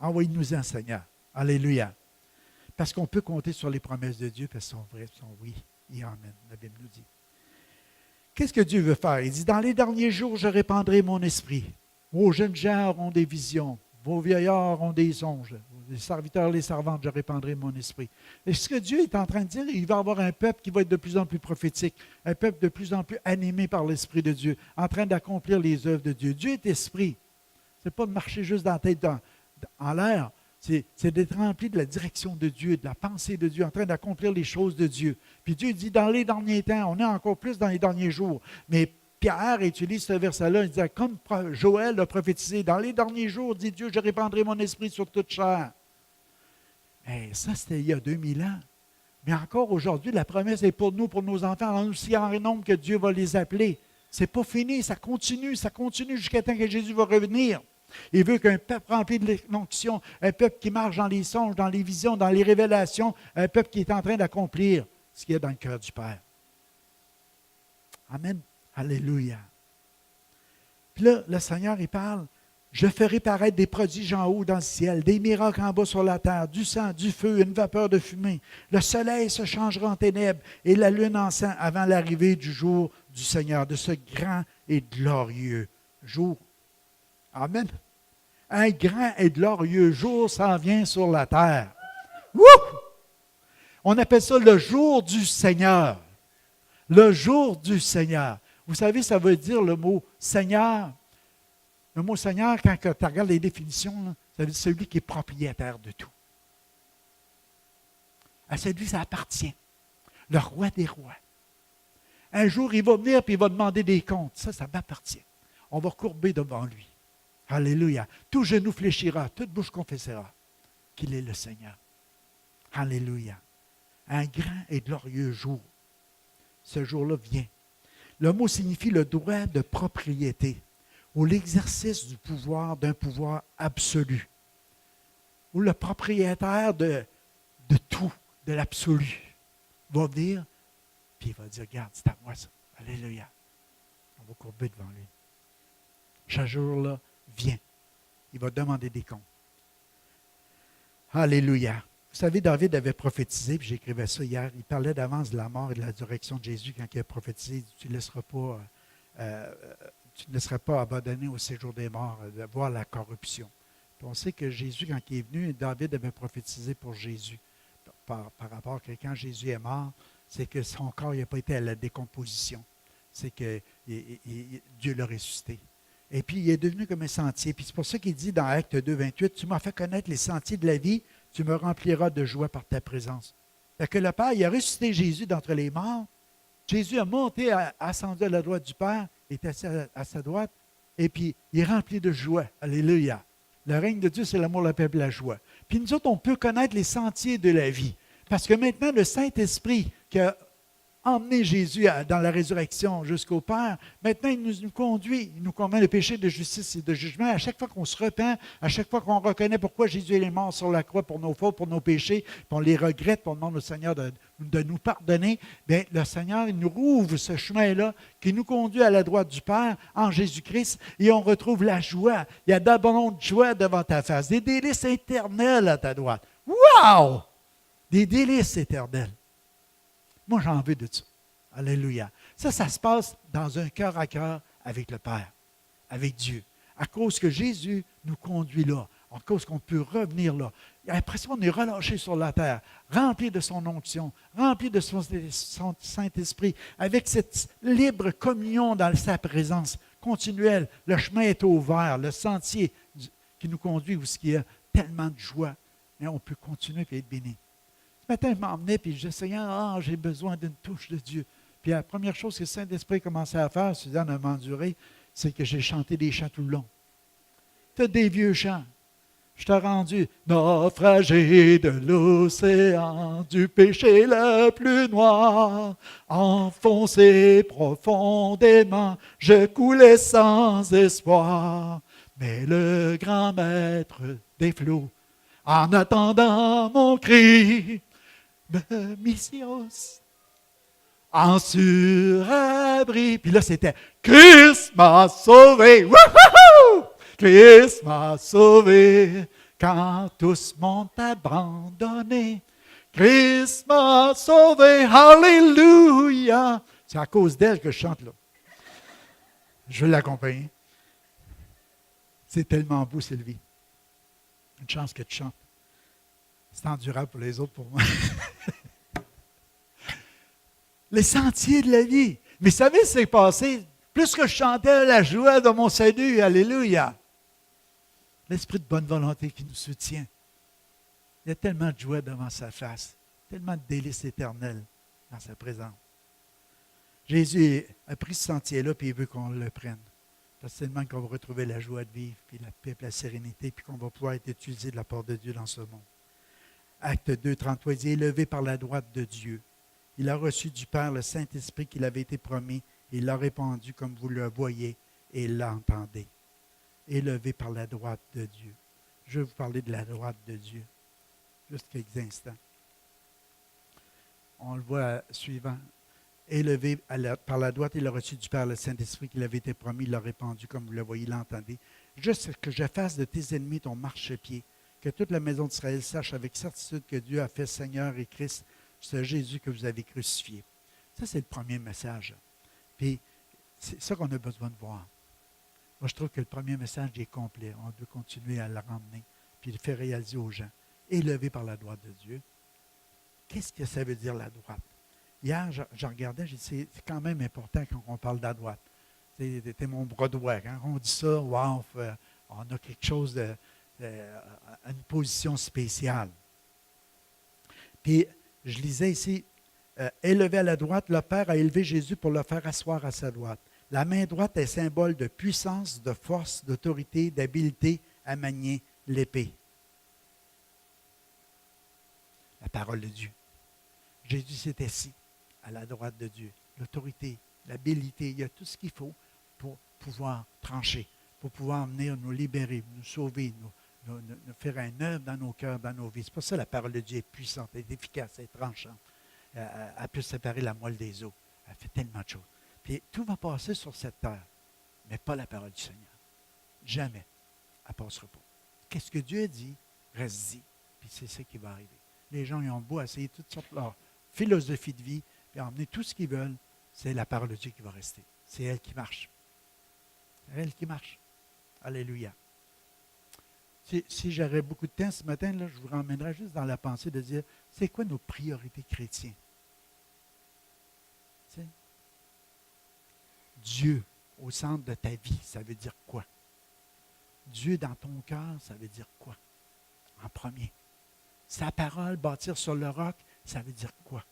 Envoyez-nous-en, Seigneur. Alléluia. Parce qu'on peut compter sur les promesses de Dieu, parce qu'elles sont vraies, elles sont oui et amen. La Bible nous dit. Qu'est-ce que Dieu veut faire? Il dit, dans les derniers jours, je répandrai mon esprit. Vos jeunes gens auront des visions. Vos vieillards auront des songes. Les serviteurs, les servantes, je répandrai mon esprit. Et ce que Dieu est en train de dire, il va y avoir un peuple qui va être de plus en plus prophétique, un peuple de plus en plus animé par l'Esprit de Dieu, en train d'accomplir les œuvres de Dieu. Dieu est esprit. Ce n'est pas de marcher juste dans la tête en l'air, c'est d'être rempli de la direction de Dieu, de la pensée de Dieu, en train d'accomplir les choses de Dieu. Puis Dieu dit, dans les derniers temps, on est encore plus dans les derniers jours, mais Pierre utilise ce verset-là, il dit, comme Joël l'a prophétisé, dans les derniers jours, dit Dieu, je répandrai mon esprit sur toute chair. Mais ça, c'était il y a 2000 ans. Mais encore aujourd'hui, la promesse est pour nous, pour nos enfants, en aussi en nombre que Dieu va les appeler. Ce n'est pas fini, ça continue jusqu'à temps que Jésus va revenir. Il veut qu'un peuple rempli de l'onction, un peuple qui marche dans les songes, dans les visions, dans les révélations, un peuple qui est en train d'accomplir ce qu'il y a dans le cœur du Père. Amen. Alléluia. Puis là, le Seigneur, il parle, je ferai paraître des prodiges en haut dans le ciel, des miracles en bas sur la terre, du sang, du feu, une vapeur de fumée. Le soleil se changera en ténèbres et la lune en sang avant l'arrivée du jour du Seigneur, de ce grand et glorieux jour. Amen. Un grand et glorieux jour s'en vient sur la terre. Wouh! On appelle ça le jour du Seigneur. Le jour du Seigneur. Vous savez, ça veut dire le mot Seigneur. Le mot Seigneur, quand tu regardes les définitions, là, ça veut dire celui qui est propriétaire de tout. À celui, ça appartient. Le roi des rois. Un jour, il va venir et il va demander des comptes. Ça m'appartient. On va courber devant lui. Alléluia. Tout genou fléchira, toute bouche confessera qu'il est le Seigneur. Alléluia. Un grand et glorieux jour. Ce jour-là vient. Le mot signifie le droit de propriété ou l'exercice du pouvoir d'un pouvoir absolu. Ou le propriétaire de tout, de l'absolu, va venir, puis il va dire, regarde, c'est à moi ça. Alléluia. On va courber devant lui. Ce jour-là vient. Il va demander des comptes. Alléluia. Vous savez, David avait prophétisé, puis j'écrivais ça hier, il parlait d'avance de la mort et de la résurrection de Jésus quand il a prophétisé, tu ne laisseras pas abandonner au séjour des morts, de voir la corruption. Puis on sait que Jésus, quand il est venu, David avait prophétisé pour Jésus, par rapport à que quand Jésus est mort, c'est que son corps n'a pas été à la décomposition. C'est que Dieu l'a ressuscité. Et puis, il est devenu comme un sentier. Puis c'est pour ça qu'il dit dans Acte 2, 28, « Tu m'as fait connaître les sentiers de la vie, tu me rempliras de joie par ta présence. » Fait que le Père, il a ressuscité Jésus d'entre les morts. Jésus a monté, ascendu à la droite du Père, est assis à sa droite, et puis il est rempli de joie. Alléluia. Le règne de Dieu, c'est l'amour, la paix et la joie. Puis nous autres, on peut connaître les sentiers de la vie. Parce que maintenant, le Saint-Esprit qui a emmené Jésus dans la résurrection jusqu'au Père, maintenant, il nous conduit, il nous convainc de péché, de justice et de jugement. À chaque fois qu'on se repent, à chaque fois qu'on reconnaît pourquoi Jésus est mort sur la croix pour nos fautes, pour nos péchés, puis on les regrette, puis on demande au Seigneur de nous pardonner, bien, le Seigneur, il nous rouvre ce chemin-là qui nous conduit à la droite du Père en Jésus-Christ et on retrouve la joie. Il y a d'abondantes joies devant ta face, des délices éternelles à ta droite. Wow! Des délices éternelles. Moi, j'en veux de ça. Alléluia. Ça se passe dans un cœur à cœur avec le Père, avec Dieu. À cause que Jésus nous conduit là, à cause qu'on peut revenir là. Et après ça, on est relâché sur la terre, rempli de son onction, rempli de son Saint-Esprit, avec cette libre communion dans sa présence continuelle. Le chemin est ouvert, le sentier qui nous conduit où il y a tellement de joie. Mais on peut continuer et être béni. Ce matin, je m'emmenais et je disais, Seigneur, j'ai besoin d'une touche de Dieu. Puis la première chose que le Saint-Esprit commençait à faire, Suzanne a enduré, c'est que j'ai chanté des chants tout le long. Tu as des vieux chants. Je t'ai rendu naufragé de l'océan, du péché le plus noir, enfoncé profondément, je coulais sans espoir. Mais le grand maître des flots, en attendant mon cri, me mission en surabri. Puis là, c'était Christ m'a sauvé. Wouhou! Christ m'a sauvé quand tous m'ont abandonné. Christ m'a sauvé. Alléluia. C'est à cause d'elle que je chante là. Je veux l'accompagner. C'est tellement beau, Sylvie. Une chance que tu chantes. C'est endurable pour les autres, pour moi. Les sentiers de la vie. Mais vous savez ce qui s'est passé? Plus que je chantais la joie de mon salut, alléluia. L'esprit de bonne volonté qui nous soutient. Il y a tellement de joie devant sa face, tellement de délices éternelles dans sa présence. Jésus a pris ce sentier-là, puis il veut qu'on le prenne. Parce que c'est tellement qu'on va retrouver la joie de vivre, puis la paix, puis la sérénité, puis qu'on va pouvoir être utilisé de la part de Dieu dans ce monde. Acte 2, 33, il dit, élevé par la droite de Dieu. Il a reçu du Père le Saint-Esprit qu'il avait été promis, et il l'a répandu comme vous le voyez et l'entendez. Élevé par la droite de Dieu. Je vais vous parler de la droite de Dieu. Juste quelques instants. On le voit suivant. Élevé par la droite, il a reçu du Père le Saint-Esprit qu'il avait été promis, il l'a répandu comme vous le voyez, l'entendez. Juste que je fasse de tes ennemis ton marchepied, que toute la maison d'Israël sache avec certitude que Dieu a fait Seigneur et Christ, ce Jésus que vous avez crucifié. Ça, c'est le premier message. Puis, c'est ça qu'on a besoin de voir. Moi, je trouve que le premier message est complet. On doit continuer à le ramener, puis le faire réaliser aux gens. Élevé par la droite de Dieu. Qu'est-ce que ça veut dire, la droite? Hier, je regardais, j'ai dit, c'est quand même important quand on parle de la droite. C'était mon bras droit. Quand on dit ça, wow, on a quelque chose une position spéciale. Puis, je lisais ici, élevé à la droite, le Père a élevé Jésus pour le faire asseoir à sa droite. La main droite est symbole de puissance, de force, d'autorité, d'habileté à manier l'épée. La parole de Dieu. Jésus s'est assis à la droite de Dieu. L'autorité, l'habileté, il y a tout ce qu'il faut pour pouvoir trancher, pour pouvoir venir nous libérer, nous sauver, nous faire un œuvre dans nos cœurs, dans nos vies. C'est pour ça que la parole de Dieu est puissante, elle est efficace, elle est tranchante. Elle peut séparer la moelle des os. Elle fait tellement de choses. Puis tout va passer sur cette terre, mais pas la parole du Seigneur. Jamais. Elle ne passera pas. Qu'est-ce que Dieu a dit, reste-y. Puis c'est ça qui va arriver. Les gens ils ont beau essayer toutes sortes de leur philosophie de vie, puis emmener tout ce qu'ils veulent, c'est la parole de Dieu qui va rester. C'est elle qui marche. C'est elle qui marche. Alléluia. Si j'aurais beaucoup de temps ce matin, là, je vous ramènerais juste dans la pensée de dire, c'est quoi nos priorités chrétiennes? Tu sais? Dieu au centre de ta vie, ça veut dire quoi? Dieu dans ton cœur, ça veut dire quoi? En premier. Sa parole, bâtir sur le roc, ça veut dire quoi?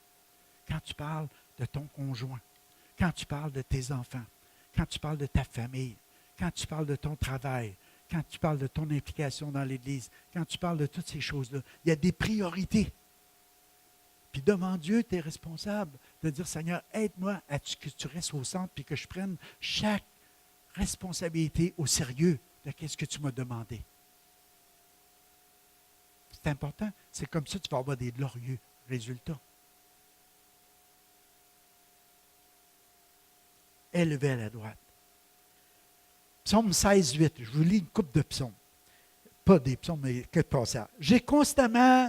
Quand tu parles de ton conjoint, quand tu parles de tes enfants, quand tu parles de ta famille, quand tu parles de ton travail, quand tu parles de ton implication dans l'Église, quand tu parles de toutes ces choses-là, il y a des priorités. Puis devant Dieu, tu es responsable de dire, Seigneur, aide-moi à ce que tu restes au centre puis que je prenne chaque responsabilité au sérieux de ce que tu m'as demandé. C'est important. C'est comme ça que tu vas avoir des glorieux résultats. Élevé à la droite. Psaume 16, 8. Je vous lis une couple de psaumes. Pas des psaumes, mais quelques passages. J'ai constamment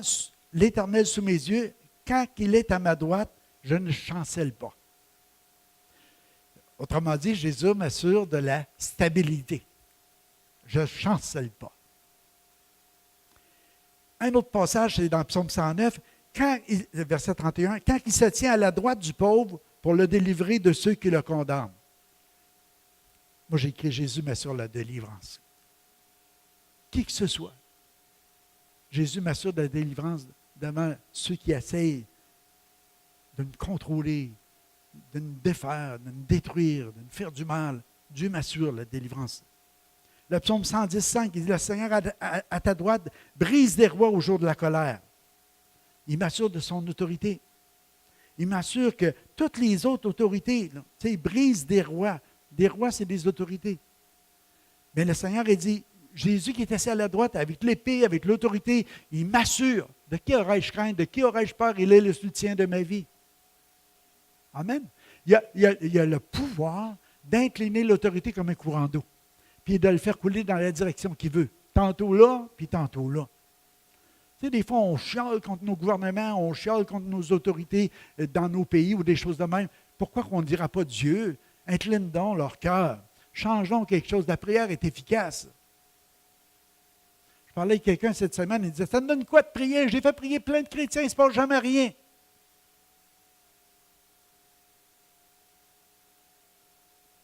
l'Éternel sous mes yeux. Quand il est à ma droite, je ne chancelle pas. Autrement dit, Jésus m'assure de la stabilité. Je ne chancelle pas. Un autre passage, c'est dans Psaume 109, verset 31, « Quand il se tient à la droite du pauvre pour le délivrer de ceux qui le condamnent. » Moi, j'ai écrit « Jésus m'assure la délivrance. » Qui que ce soit. Jésus m'assure de la délivrance devant ceux qui essayent de me contrôler, de me défaire, de me détruire, de me faire du mal. Dieu m'assure la délivrance. Le psaume 110, 5, il dit « Le Seigneur à ta droite brise des rois au jour de la colère. » Il m'assure de son autorité. Il m'assure que toutes les autres autorités, il brise des rois. Des rois, c'est des autorités. Mais le Seigneur, il dit, Jésus qui est assis à la droite, avec l'épée, avec l'autorité, il m'assure. De qui aurais-je crainte? De qui aurais-je peur? Il est le soutien de ma vie. Amen. Il y a le pouvoir d'incliner l'autorité comme un courant d'eau, puis de le faire couler dans la direction qu'il veut. Tantôt là, puis tantôt là. Tu sais, des fois, on chiale contre nos gouvernements, on chiale contre nos autorités dans nos pays ou des choses de même. Pourquoi qu'on ne dira pas Dieu? Incline donc leur cœur. Change donc quelque chose. La prière est efficace. Je parlais avec quelqu'un cette semaine, il disait, ça me donne quoi de prier? J'ai fait prier plein de chrétiens, il ne se passe jamais rien.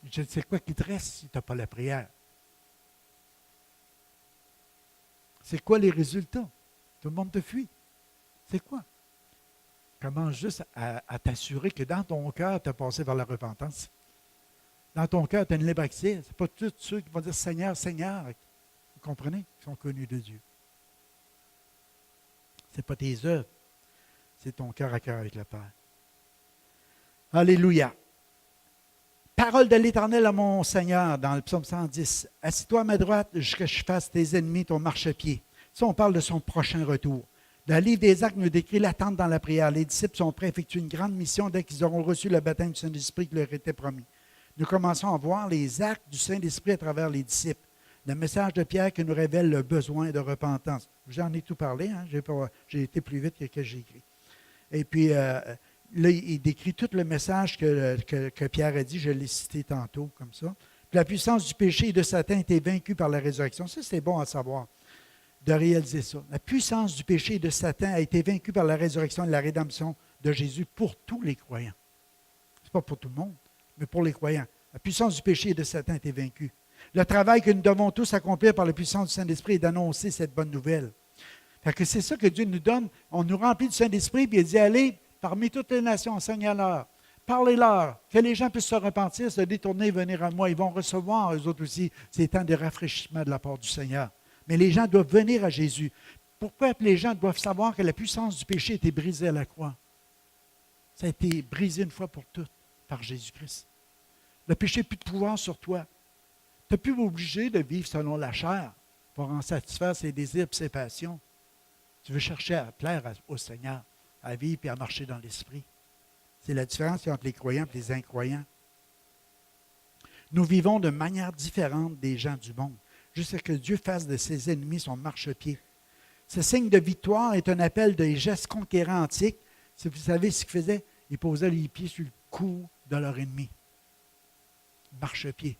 Je dis, c'est quoi qui te reste si tu n'as pas la prière? C'est quoi les résultats? Tout le monde te fuit. C'est quoi? Commence juste à t'assurer que dans ton cœur, tu as passé vers la repentance. Dans ton cœur, tu as une libre accès. Ce n'est pas tous ceux qui vont dire Seigneur, Seigneur. Vous comprenez? Qui sont connus de Dieu. Ce n'est pas tes œuvres. C'est ton cœur à cœur avec le Père. Alléluia. Parole de l'Éternel à mon Seigneur dans le psaume 110. Assis-toi à ma droite jusqu'à ce que je fasse tes ennemis ton marchepied. Ça, on parle de son prochain retour. Le livre des Actes nous décrit l'attente dans la prière. Les disciples sont prêts à effectuer une grande mission dès qu'ils auront reçu le baptême du Saint-Esprit qui leur était promis. Nous commençons à voir les actes du Saint-Esprit à travers les disciples. Le message de Pierre qui nous révèle le besoin de repentance. J'en ai tout parlé, hein? J'ai été plus vite que j'ai écrit. Et puis, là, il décrit tout le message que Pierre a dit, je l'ai cité tantôt, comme ça. Puis la puissance du péché et de Satan a été vaincue par la résurrection. Ça, c'est bon à savoir, de réaliser ça. La puissance du péché et de Satan a été vaincue par la résurrection et la rédemption de Jésus pour tous les croyants. Ce n'est pas pour tout le monde, mais pour les croyants. La puissance du péché et de Satan a été vaincue. Le travail que nous devons tous accomplir par la puissance du Saint-Esprit est d'annoncer cette bonne nouvelle. Fait que c'est ça que Dieu nous donne. On nous remplit du Saint-Esprit, puis il dit, allez, parmi toutes les nations, enseignez-leur, parlez-leur, que les gens puissent se repentir, se détourner et venir à moi. Ils vont recevoir, eux autres aussi, ces temps de rafraîchissement de la part du Seigneur. Mais les gens doivent venir à Jésus. Pourquoi les gens doivent savoir que la puissance du péché a été brisée à la croix? Ça a été brisé une fois pour toutes par Jésus-Christ. Le péché n'a plus de pouvoir sur toi. Tu n'es plus obligé de vivre selon la chair pour en satisfaire ses désirs et ses passions. Tu veux chercher à plaire au Seigneur, à vivre et à marcher dans l'Esprit. C'est la différence entre les croyants et les incroyants. Nous vivons de manière différente des gens du monde, jusqu'à ce que Dieu fasse de ses ennemis son marchepied. Ce signe de victoire est un appel des gestes conquérants antiques. Si vous savez ce qu'ils faisaient, ils posaient les pieds sur le cou de leur ennemi. Marchepied.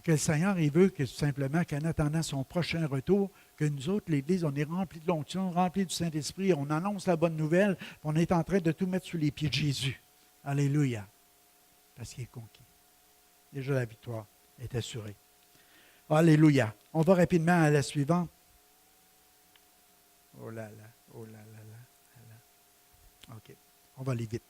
Que le Seigneur, il veut que tout simplement qu'en attendant son prochain retour, que nous autres, l'Église, on est remplis de l'onction, remplis du Saint-Esprit, on annonce la bonne nouvelle, on est en train de tout mettre sous les pieds de Jésus. Alléluia. Parce qu'il est conquis. Déjà, la victoire est assurée. Alléluia. On va rapidement à la suivante. Oh là là, oh là là là là. OK. On va aller vite.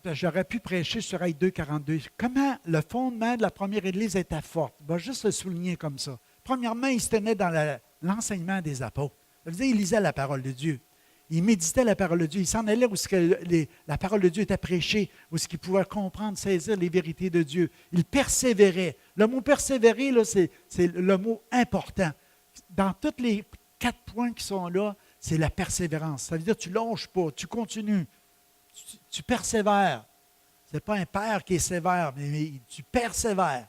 J'aurais pu prêcher sur Actes 2, 42. Comment le fondement de la première Église était fort? Je vais juste le souligner comme ça. Premièrement, il se tenait dans l'enseignement des apôtres. Ça veut dire qu'il lisait la parole de Dieu. Il méditait la parole de Dieu. Il s'en allait où la parole de Dieu était prêchée, où il pouvait comprendre, saisir les vérités de Dieu. Il persévérait. Le mot persévérer, là, c'est le mot important. Dans tous les 4 points qui sont là, c'est la persévérance. Ça veut dire que tu ne lâches pas, tu continues. Tu persévères. Ce n'est pas un père qui est sévère, mais tu persévères.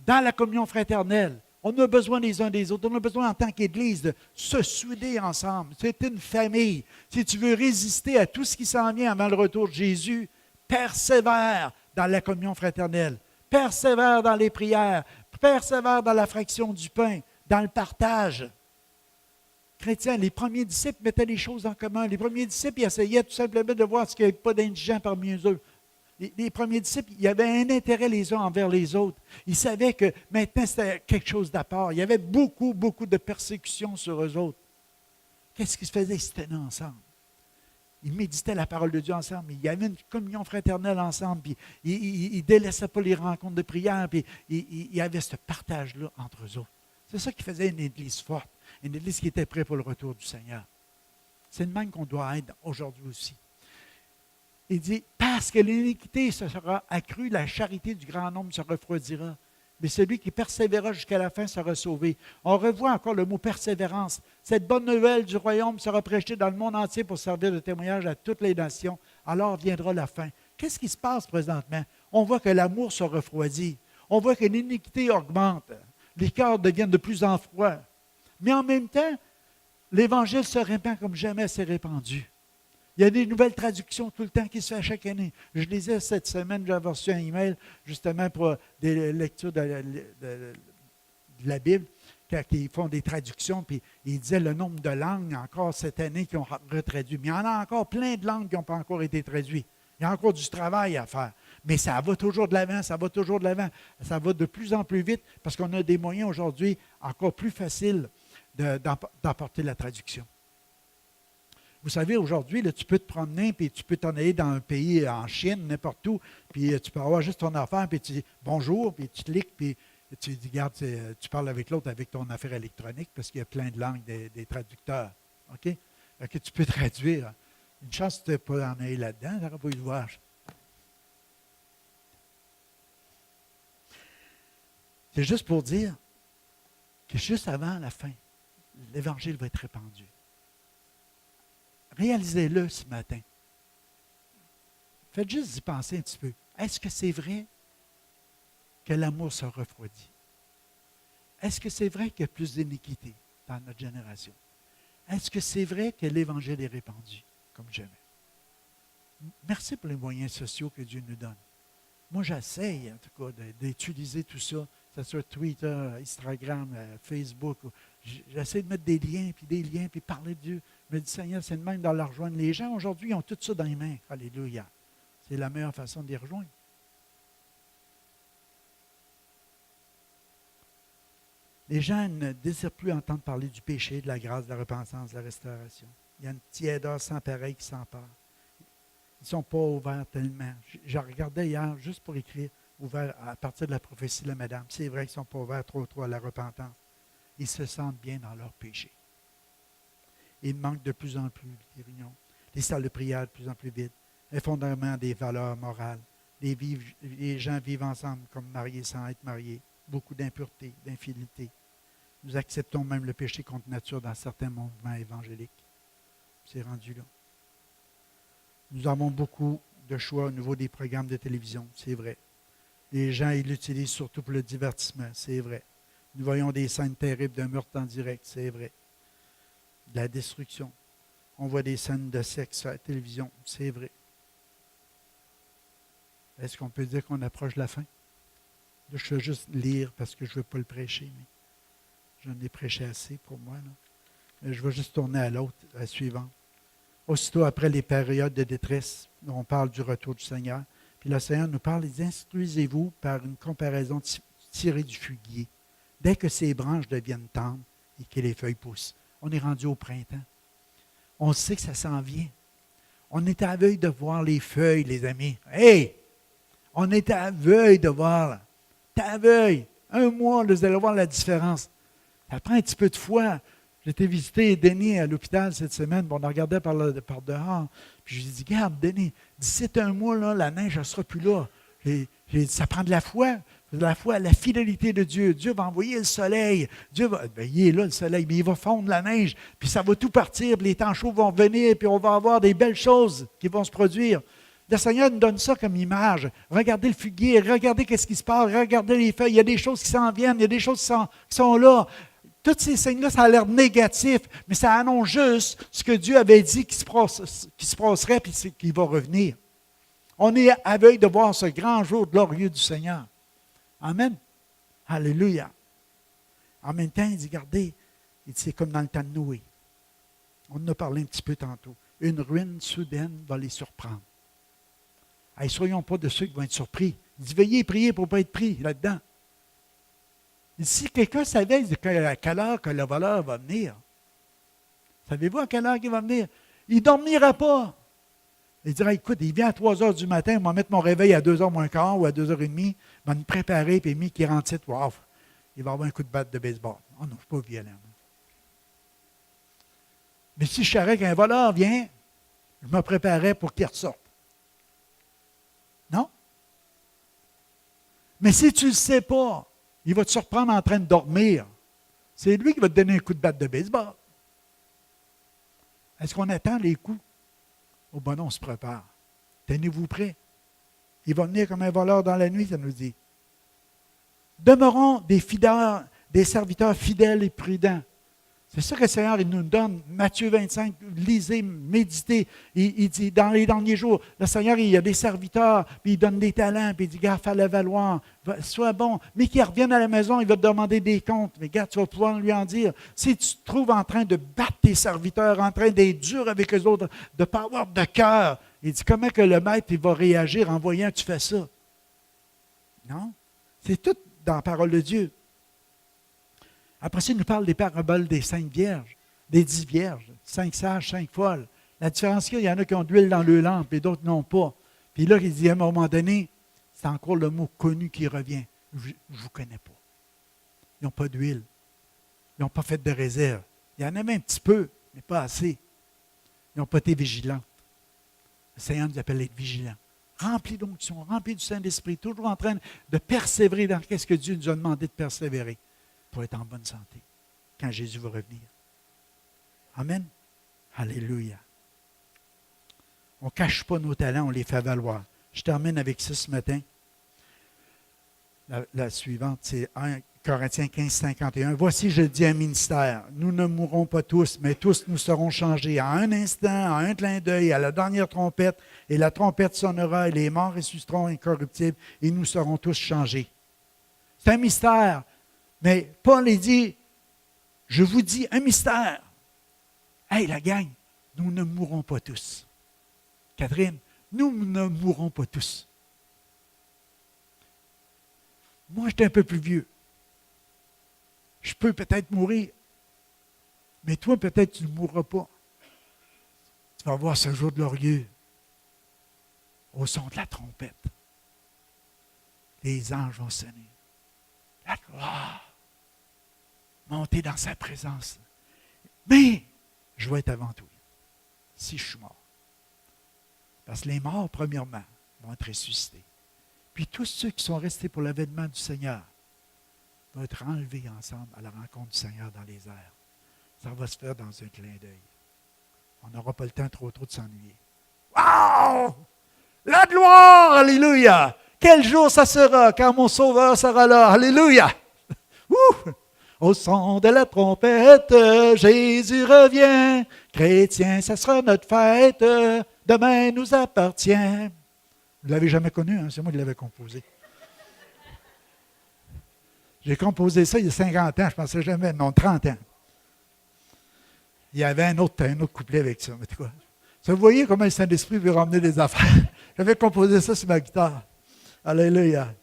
Dans la communion fraternelle, on a besoin les uns des autres. On a besoin en tant qu'Église de se souder ensemble. C'est une famille. Si tu veux résister à tout ce qui s'en vient avant le retour de Jésus, persévère dans la communion fraternelle. Persévère dans les prières. Persévère dans la fraction du pain, dans le partage. Chrétiens, les premiers disciples mettaient les choses en commun. Les premiers disciples, ils essayaient tout simplement de voir s'il n'y avait pas d'indigents parmi eux. Les premiers disciples, il y avait un intérêt les uns envers les autres. Ils savaient que maintenant, c'était quelque chose d'à part. Il y avait beaucoup, beaucoup de persécutions sur eux autres. Qu'est-ce qu'ils se faisaient? Ils se tenaient ensemble. Ils méditaient la parole de Dieu ensemble. Il y avait une communion fraternelle ensemble. Puis ils ne délaissaient pas les rencontres de prière. Puis il y avait ce partage-là entre eux autres. C'est ça qui faisait une Église forte. Une Église qui était prête pour le retour du Seigneur. C'est le même qu'on doit être aujourd'hui aussi. Il dit, parce que l'iniquité se sera accrue, la charité du grand nombre se refroidira. Mais celui qui persévérera jusqu'à la fin sera sauvé. On revoit encore le mot persévérance. Cette bonne nouvelle du royaume sera prêchée dans le monde entier pour servir de témoignage à toutes les nations. Alors viendra la fin. Qu'est-ce qui se passe présentement? On voit que l'amour se refroidit. On voit que l'iniquité augmente. Les cœurs deviennent de plus en froid. Mais en même temps, l'Évangile se répand comme jamais s'est répandu. Il y a des nouvelles traductions tout le temps qui se font chaque année. Je lisais cette semaine, j'avais reçu un email justement pour des lectures de la Bible, quand ils font des traductions, puis ils disaient le nombre de langues encore cette année qui ont retraduit. Mais il y en a encore plein de langues qui n'ont pas encore été traduites. Il y a encore du travail à faire. Mais ça va toujours de l'avant, ça va toujours de l'avant. Ça va de plus en plus vite parce qu'on a des moyens aujourd'hui encore plus faciles d'apporter la traduction. Vous savez, aujourd'hui, là, tu peux te promener, puis tu peux t'en aller dans un pays, en Chine, n'importe où, puis tu peux avoir juste ton affaire, puis tu dis « bonjour », puis tu cliques, puis tu dis « regarde, tu parles avec l'autre avec ton affaire électronique, parce qu'il y a plein de langues des traducteurs. OK? Que tu peux traduire. Une chance que tu n'es pas en aller là-dedans, tu n'auras pas eu de voir. C'est juste pour dire que juste avant la fin, l'Évangile va être répandu. Réalisez-le ce matin. Faites juste y penser un petit peu. Est-ce que c'est vrai que l'amour se refroidit? Est-ce que c'est vrai qu'il y a plus d'iniquité dans notre génération? Est-ce que c'est vrai que l'Évangile est répandu comme jamais? Merci pour les moyens sociaux que Dieu nous donne. Moi, j'essaye, en tout cas, d'utiliser tout ça, que ce soit Twitter, Instagram, Facebook. J'essaie de mettre des liens, puis parler de Dieu. Je me dis, Seigneur, c'est de même dans leur rejoindre. Les gens, aujourd'hui, ils ont tout ça dans les mains. Alléluia. C'est la meilleure façon de les rejoindre. Les gens ne désirent plus entendre parler du péché, de la grâce, de la repentance, de la restauration. Il y a une tiédeur sans pareil qui s'empare. Ils ne sont pas ouverts tellement. Je regardais hier, juste pour écrire, ouvert à partir de la prophétie de la Madame. C'est vrai qu'ils ne sont pas ouverts trop à la repentance. Ils se sentent bien dans leur péché. Il manque de plus en plus des réunions, les salles de prière de plus en plus vides, l'effondrement des valeurs morales. Les gens vivent ensemble comme mariés sans être mariés. Beaucoup d'impureté, d'infidélité. Nous acceptons même le péché contre nature dans certains mouvements évangéliques. C'est rendu là. Nous avons beaucoup de choix au niveau des programmes de télévision, c'est vrai. Les gens, ils l'utilisent surtout pour le divertissement, c'est vrai. Nous voyons des scènes terribles d'un meurtre en direct, c'est vrai. De la destruction. On voit des scènes de sexe à la télévision, c'est vrai. Est-ce qu'on peut dire qu'on approche de la fin? Là, je veux juste lire parce que je ne veux pas le prêcher, mais j'en ai prêché assez pour moi. Là. Je vais juste tourner à l'autre, à la suivante. Aussitôt après les périodes de détresse, on parle du retour du Seigneur. Puis le Seigneur nous parle, il dit, instruisez-vous par une comparaison tirée du figuier. Dès que ses branches deviennent tendres et que les feuilles poussent. On est rendu au printemps. On sait que ça s'en vient. On est aveugle de voir les feuilles, les amis. Hey! On est aveugle de voir. Là. T'es aveugle. Un mois, là, vous allez voir la différence. Ça prend un petit peu de foi. J'étais visiter Denis à l'hôpital cette semaine. Bon, on regardait par dehors. Puis je lui ai dit, regarde, Denis, d'ici un mois, là, la neige ne sera plus là. J'ai dit, ça prend de la foi. De la foi, la fidélité de Dieu. Dieu va envoyer le soleil. Dieu va, il est là, le soleil, mais il va fondre la neige. Puis ça va tout partir. Puis les temps chauds vont venir. Puis on va avoir des belles choses qui vont se produire. Le Seigneur nous donne ça comme image. Regardez le figuier. Regardez qu'est-ce qui se passe. Regardez les feuilles. Il y a des choses qui s'en viennent. Il y a des choses qui sont là. Tous ces signes-là, ça a l'air négatif, mais ça annonce juste ce que Dieu avait dit qui se passerait et qui va revenir. On est aveugle de voir ce grand jour glorieux du Seigneur. Amen. Alléluia. En même temps, il dit, regardez, il dit, c'est comme dans le temps de Noé. On en a parlé un petit peu tantôt. Une ruine soudaine va les surprendre. Ne soyons pas de ceux qui vont être surpris. Il dit, veillez et priez pour ne pas être pris là-dedans. Si quelqu'un savait à quelle heure que le voleur va venir, savez-vous à quelle heure il va venir? Il ne dormira pas. Il dira, écoute, il vient à 3 heures du matin, il va mettre mon réveil à 2 heures moins quart ou à 2h30, il va me préparer, puis mis qui rentre, wow, il va avoir un coup de batte de baseball. Oh non, je ne suis pas violent. Mais si je savais qu'un voleur vient, je me préparais pour qu'il ressorte. Non? Mais si tu ne le sais pas, il va te surprendre en train de dormir. C'est lui qui va te donner un coup de batte de baseball. Est-ce qu'on attend les coups? Oh ben non, on se prépare. Tenez-vous prêts. Il va venir comme un voleur dans la nuit, ça nous dit. Demeurons des serviteurs fidèles et prudents. C'est ça que le Seigneur il nous donne. Matthieu 25, lisez, méditez. Il dit, dans les derniers jours, le Seigneur, il y a des serviteurs, puis il donne des talents, puis il dit, gars, fais-le valoir, sois bon. Mais qu'il revienne à la maison, il va te demander des comptes. Mais gars, tu vas pouvoir lui en dire. Si tu te trouves en train de battre tes serviteurs, en train d'être dur avec eux autres, de ne pas avoir de cœur, il dit, comment que le maître il va réagir en voyant que tu fais ça? Non? C'est tout dans la parole de Dieu. Après ça, il nous parle des paraboles des 5 vierges, des 10 vierges, 5 sages, 5 folles. La différence qu'il y en a qui ont de l'huile dans le lampe et d'autres n'ont pas. Puis là, il dit à un moment donné, c'est encore le mot connu qui revient. Je ne vous connais pas. Ils n'ont pas d'huile. Ils n'ont pas fait de réserve. Il y en avait un petit peu, mais pas assez. Ils n'ont pas été vigilants. Le Seigneur nous appelle à être vigilants. Remplis d'onction, remplis du Saint-Esprit, toujours en train de persévérer dans ce que Dieu nous a demandé de persévérer pour être en bonne santé quand Jésus va revenir. Amen. Alléluia. On ne cache pas nos talents, on les fait valoir. Je termine avec ça ce matin. La suivante, c'est 1 Corinthiens 15, 51. Voici, je dis un ministère. Nous ne mourrons pas tous, mais tous nous serons changés à un instant, à un clin d'œil, à la dernière trompette. Et la trompette sonnera et les morts ressusciteront incorruptibles et nous serons tous changés. C'est un mystère. Mais Paul il dit, je vous dis un mystère. Hey, la gang, nous ne mourrons pas tous. Catherine, nous ne mourrons pas tous. Moi, j'étais un peu plus vieux. Je peux peut-être mourir. Mais toi, peut-être tu ne mourras pas. Tu vas voir ce jour glorieux au son de la trompette. Les anges vont sonner. La gloire. Monter dans sa présence. Mais, je vais être avant toi, si je suis mort. Parce que les morts, premièrement, vont être ressuscités. Puis tous ceux qui sont restés pour l'avènement du Seigneur vont être enlevés ensemble à la rencontre du Seigneur dans les airs. Ça va se faire dans un clin d'œil. On n'aura pas le temps trop de s'ennuyer. Wow! La gloire! Alléluia! Quel jour ça sera quand mon Sauveur sera là? Alléluia! Ouh! Au son de la trompette, Jésus revient. Chrétiens, ça sera notre fête. Demain nous appartient. Vous ne l'avez jamais connu, hein? C'est moi qui l'avais composé. J'ai composé ça il y a 50 ans, je ne pensais jamais, non, 30 ans. Il y avait un autre couplet avec ça. Mais quoi? Vous voyez comment le Saint-Esprit veut ramener des affaires. J'avais composé ça sur ma guitare. Alléluia.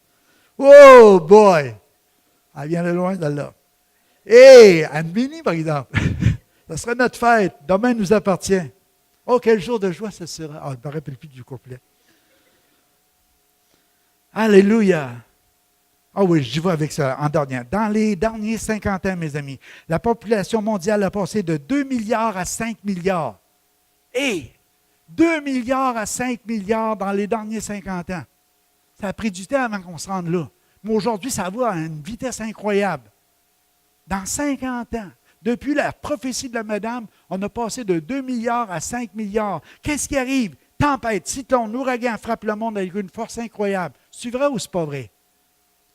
Oh boy! Elle vient de loin, celle-là. Et Anne-Bénie, par exemple. Ça sera notre fête. Demain nous appartient. Oh, quel jour de joie ce sera. Ah, je ne me rappelle plus du couplet. Alléluia. Ah oui, j'y vais avec ça en dernier. Dans les derniers 50 ans, mes amis, la population mondiale a passé de 2 milliards à 5 milliards. Et 2 milliards à 5 milliards dans les derniers 50 ans. Ça a pris du temps avant qu'on se rende là. Mais aujourd'hui, ça va à une vitesse incroyable. Dans 50 ans, depuis la prophétie de la Madame, on a passé de 2 milliards à 5 milliards. Qu'est-ce qui arrive? Tempête, cyclone, ouragan frappe le monde avec une force incroyable. C'est vrai ou c'est pas vrai?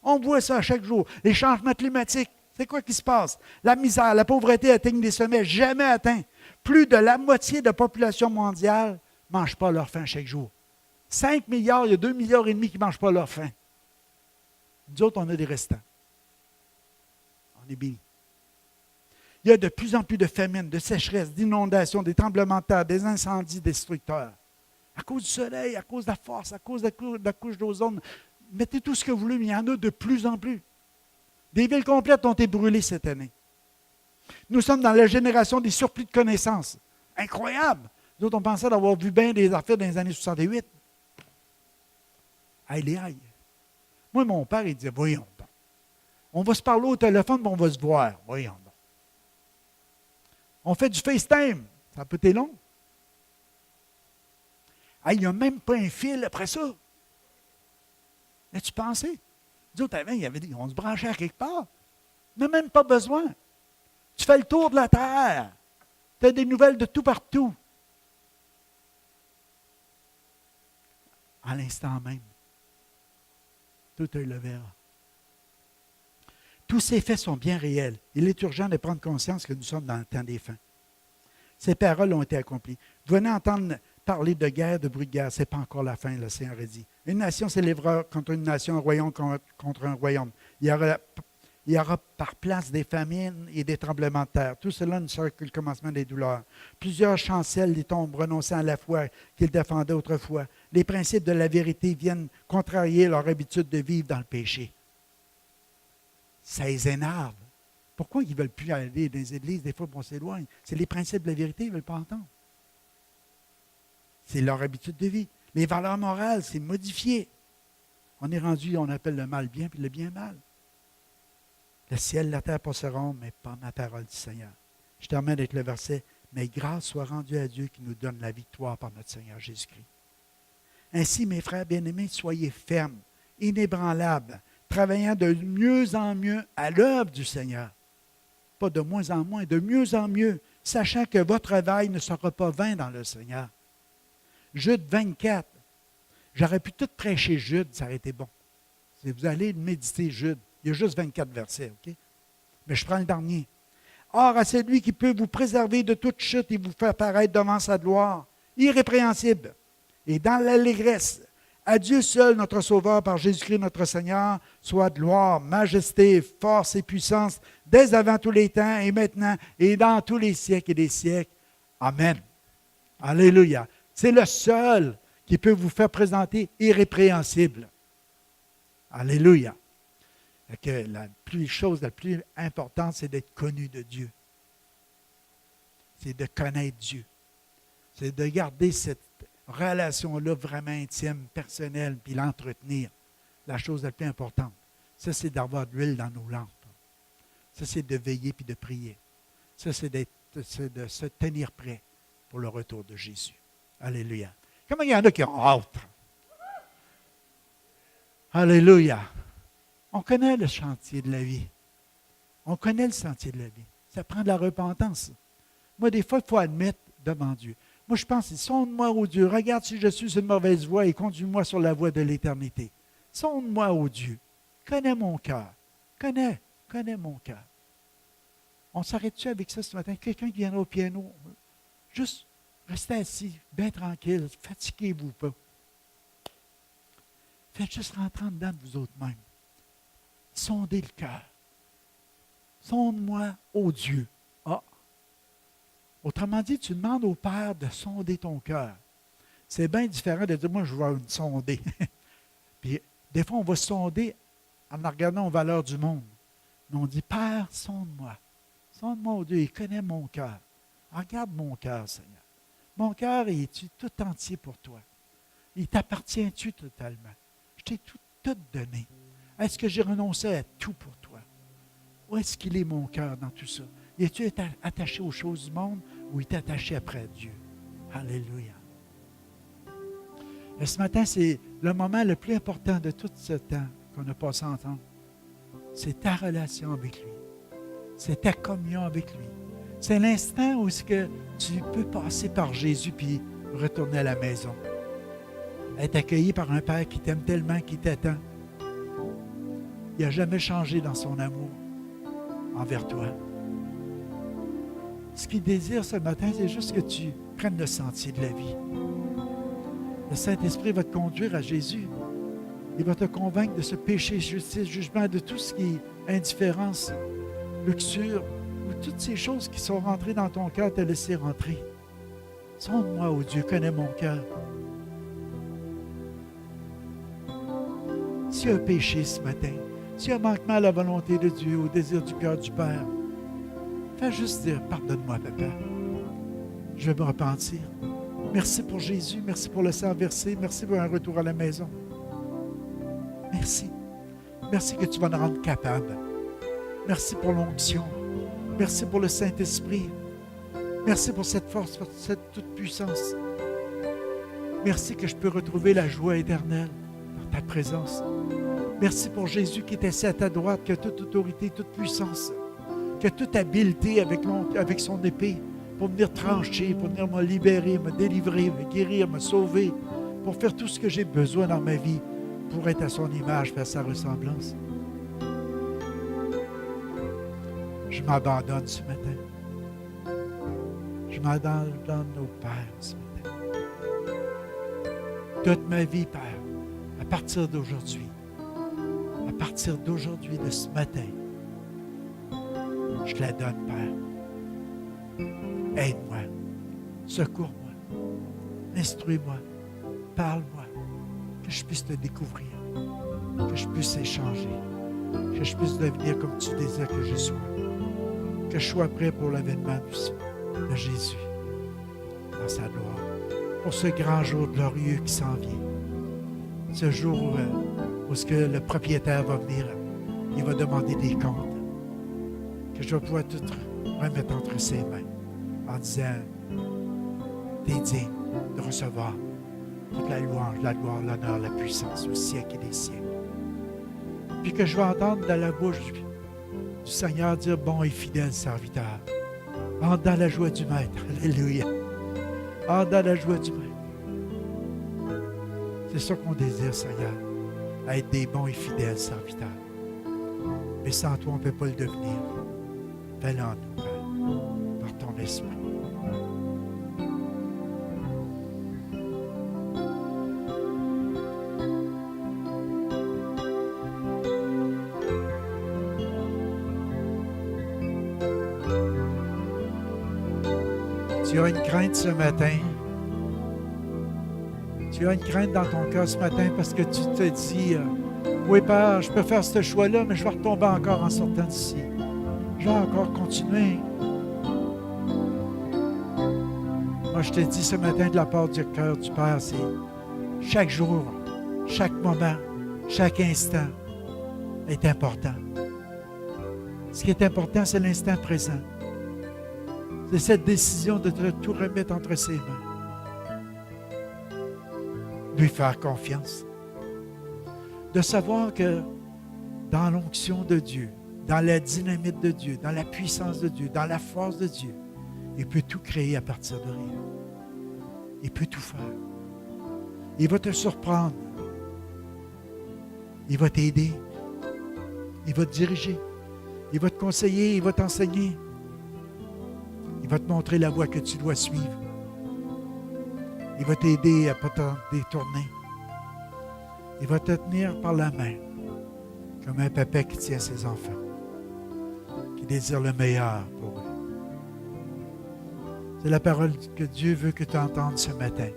On voit ça chaque jour. Les changements climatiques, c'est quoi qui se passe? La misère, la pauvreté atteignent des sommets jamais atteints. Plus de la moitié de la population mondiale ne mange pas leur faim chaque jour. 5 milliards, il y a 2 milliards et demi qui ne mangent pas leur faim. Nous autres, on a des restants. On est béni. Il y a de plus en plus de famines, de sécheresses, d'inondations, des tremblements de terre, des incendies destructeurs. À cause du soleil, à cause de la force, à cause de la couche d'ozone. Mettez tout ce que vous voulez, mais il y en a de plus en plus. Des villes complètes ont été brûlées cette année. Nous sommes dans la génération des surplus de connaissances. Incroyable! Nous autres, on pensait d'avoir vu bien des affaires dans les années 68. Aïe, les aïe. Moi, mon père, il disait, voyons donc. On va se parler au téléphone, mais on va se voir. Voyons donc. On fait du FaceTime. Ça a pas été long. Aïe, il n'y a même pas un fil après ça. As-tu pensé? Nous autres, avant, on se branchait à quelque part. On n'a même pas besoin. Tu fais le tour de la terre. Tu as des nouvelles de tout partout. À l'instant même. Tout œil le verra. Tous ces faits sont bien réels. Il est urgent de prendre conscience que nous sommes dans le temps des fins. Ces paroles ont été accomplies. Vous venez entendre parler de guerre, de bruit de guerre. Ce n'est pas encore la fin, le Seigneur a dit. Une nation s'élèvera contre une nation, un royaume contre un royaume. Il y aura par place des famines et des tremblements de terre. Tout cela ne sera que le commencement des douleurs. Plusieurs chancellent les tombes renonçant à la foi qu'ils défendaient autrefois. Les principes de la vérité viennent contrarier leur habitude de vivre dans le péché. Ça les énerve. Pourquoi ils ne veulent plus aller dans les églises? Des fois, on s'éloigne. C'est les principes de la vérité, ils ne veulent pas entendre. C'est leur habitude de vie. Les valeurs morales, c'est modifié. On est rendu, on appelle le mal bien, puis le bien mal. Le ciel et la terre passeront, mais pas ma parole du Seigneur. Je termine avec le verset. Mais grâce soit rendue à Dieu qui nous donne la victoire par notre Seigneur Jésus-Christ. Ainsi, mes frères bien-aimés, soyez fermes, inébranlables, travaillant de mieux en mieux à l'œuvre du Seigneur. Pas de moins en moins, de mieux en mieux, sachant que votre travail ne sera pas vain dans le Seigneur. Jude 24. J'aurais pu tout prêcher Jude, ça aurait été bon. Si vous allez méditer Jude, il y a juste 24 versets, OK? Mais je prends le dernier. Or, à celui qui peut vous préserver de toute chute et vous faire paraître devant sa gloire, irrépréhensible, et dans l'allégresse, à Dieu seul, notre Sauveur, par Jésus-Christ notre Seigneur, soit gloire, majesté, force et puissance, dès avant tous les temps, et maintenant, et dans tous les siècles et des siècles. Amen. Alléluia. C'est le seul qui peut vous faire présenter irrépréhensible. Alléluia. La chose la plus importante, c'est d'être connu de Dieu. C'est de connaître Dieu. C'est de garder cette relation-là vraiment intime, personnelle, puis l'entretenir. La chose la plus importante. Ça, c'est d'avoir de l'huile dans nos lampes. Ça, c'est de veiller puis de prier. Ça, c'est de se tenir prêt pour le retour de Jésus. Alléluia. Comment il y en a qui ont hâte? Alléluia. On connaît le chantier de la vie. On connaît le sentier de la vie. Ça prend de la repentance. Moi, des fois, il faut admettre devant Dieu. Moi, je pense, sonde-moi, ô Dieu, regarde si je suis sur une mauvaise voie et conduis-moi sur la voie de l'éternité. Sonde-moi, ô Dieu. Connais mon cœur. Connais mon cœur. On s'arrête-tu avec ça ce matin? Quelqu'un qui viendra au piano, juste restez assis, bien tranquille, fatiguez-vous pas. Faites juste rentrer en dedans de vous autres mêmes. Sondez le cœur. Sonde-moi, ô Dieu. Ah! Autrement dit, tu demandes au Père de sonder ton cœur. C'est bien différent de dire, moi, je vais me sonder. Puis, des fois, on va se sonder en regardant aux valeurs du monde. Mais on dit, Père, sonde-moi. Sonde-moi, ô Dieu, il connaît mon cœur. Regarde mon cœur, Seigneur. Mon cœur, est-tu tout entier pour toi? Il t'appartient-tu totalement? Je t'ai tout donné. Est-ce que j'ai renoncé à tout pour toi? Où est-ce qu'il est mon cœur dans tout ça? Es-tu attaché aux choses du monde ou es-tu attaché après Dieu? Alléluia. Et ce matin, c'est le moment le plus important de tout ce temps qu'on a passé ensemble. C'est ta relation avec lui. C'est ta communion avec lui. C'est l'instant où est-ce que tu peux passer par Jésus puis retourner à la maison. Être accueilli par un Père qui t'aime tellement, qui t'attend. Il n'a jamais changé dans son amour envers toi. Ce qu'il désire ce matin, c'est juste que tu prennes le sentier de la vie. Le Saint-Esprit va te conduire à Jésus. Il va te convaincre de ce péché, justice, jugement, de tout ce qui est indifférence. luxure, ou toutes ces choses qui sont rentrées dans ton cœur, t'as laissé rentrer. Sonde-moi, ô Dieu, connais mon cœur. S'il y a un péché ce matin, s'il y a un manquement à la volonté de Dieu, au désir du cœur du Père, fais juste dire, pardonne-moi, Papa. Je vais me repentir. Merci pour Jésus, merci pour le sang versé, merci pour un retour à la maison. Merci. Merci que tu vas nous rendre capables. Merci pour l'onction. Merci pour le Saint-Esprit. Merci pour cette force, pour cette toute-puissance. Merci que je peux retrouver la joie éternelle dans ta présence. Merci pour Jésus qui est assis à ta droite, qui a toute autorité, toute puissance, qui a toute habileté avec son épée pour venir trancher, pour venir me libérer, me délivrer, me guérir, me sauver, pour faire tout ce que j'ai besoin dans ma vie, pour être à son image, faire sa ressemblance. Je m'abandonne ce matin. Je m'abandonne au Père ce matin. Toute ma vie, Père, à partir d'aujourd'hui, de ce matin, je te la donne, Père. Aide-moi, secours-moi, instruis-moi, parle-moi, que je puisse te découvrir, que je puisse échanger, que je puisse devenir comme tu désires que je sois, que je sois prêt pour l'avènement de Jésus dans sa gloire, pour ce grand jour glorieux qui s'en vient, ce jour où le propriétaire va venir, il va demander des comptes, que je vais pouvoir tout remettre entre ses mains en disant, t'es digne de recevoir toute la louange, la gloire, l'honneur, la puissance au siècle et des siècles. Puis que je vais entendre dans la bouche du Seigneur dire, bon et fidèle serviteur, entre dans la joie du Maître. Alléluia. Entre dans la joie du Maître. C'est ça qu'on désire, Seigneur, être des bons et fidèles serviteurs. Mais sans toi, on ne peut pas le devenir. Fais-le en nous, Père, par ton esprit. Tu as une crainte ce matin. Tu as une crainte dans ton cœur ce matin parce que tu te dis, oui, Père, je peux faire ce choix-là, mais je vais retomber encore en sortant d'ici. Je vais encore continuer. Moi, je te dis ce matin de la part du cœur du Père, c'est chaque jour, chaque moment, chaque instant est important. Ce qui est important, c'est l'instant présent. C'est cette décision de te tout remettre entre ses mains. Lui faire confiance. De savoir que dans l'onction de Dieu, dans la dynamite de Dieu, dans la puissance de Dieu, dans la force de Dieu, il peut tout créer à partir de rien. Il peut tout faire. Il va te surprendre. Il va t'aider. Il va te diriger. Il va te conseiller. Il va t'enseigner. Il va te montrer la voie que tu dois suivre. Il va t'aider à ne pas t'en détourner. Il va te tenir par la main, comme un papa qui tient ses enfants, qui désire le meilleur pour eux. C'est la parole que Dieu veut que tu entendes ce matin.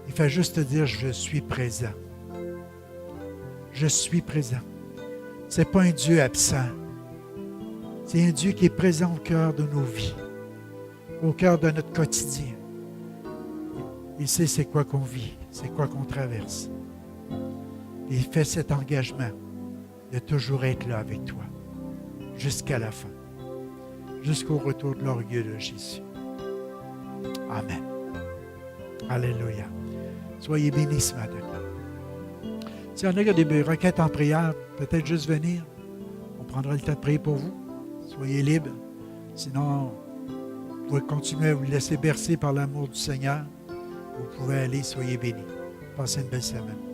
Il fait juste te dire, je suis présent. Je suis présent. Ce n'est pas un Dieu absent. C'est un Dieu qui est présent au cœur de nos vies, au cœur de notre quotidien. Il sait c'est quoi qu'on vit, c'est quoi qu'on traverse. Et il fait cet engagement de toujours être là avec toi, jusqu'à la fin, jusqu'au retour glorieux de Jésus. Amen. Alléluia. Soyez bénis ce matin. S'il y en a qui ont des requêtes en prière, peut-être juste venir. On prendra le temps de prier pour vous. Soyez libres. Sinon, vous pouvez continuer à vous laisser bercer par l'amour du Seigneur. Vous pouvez aller, soyez bénis. Passez une belle semaine.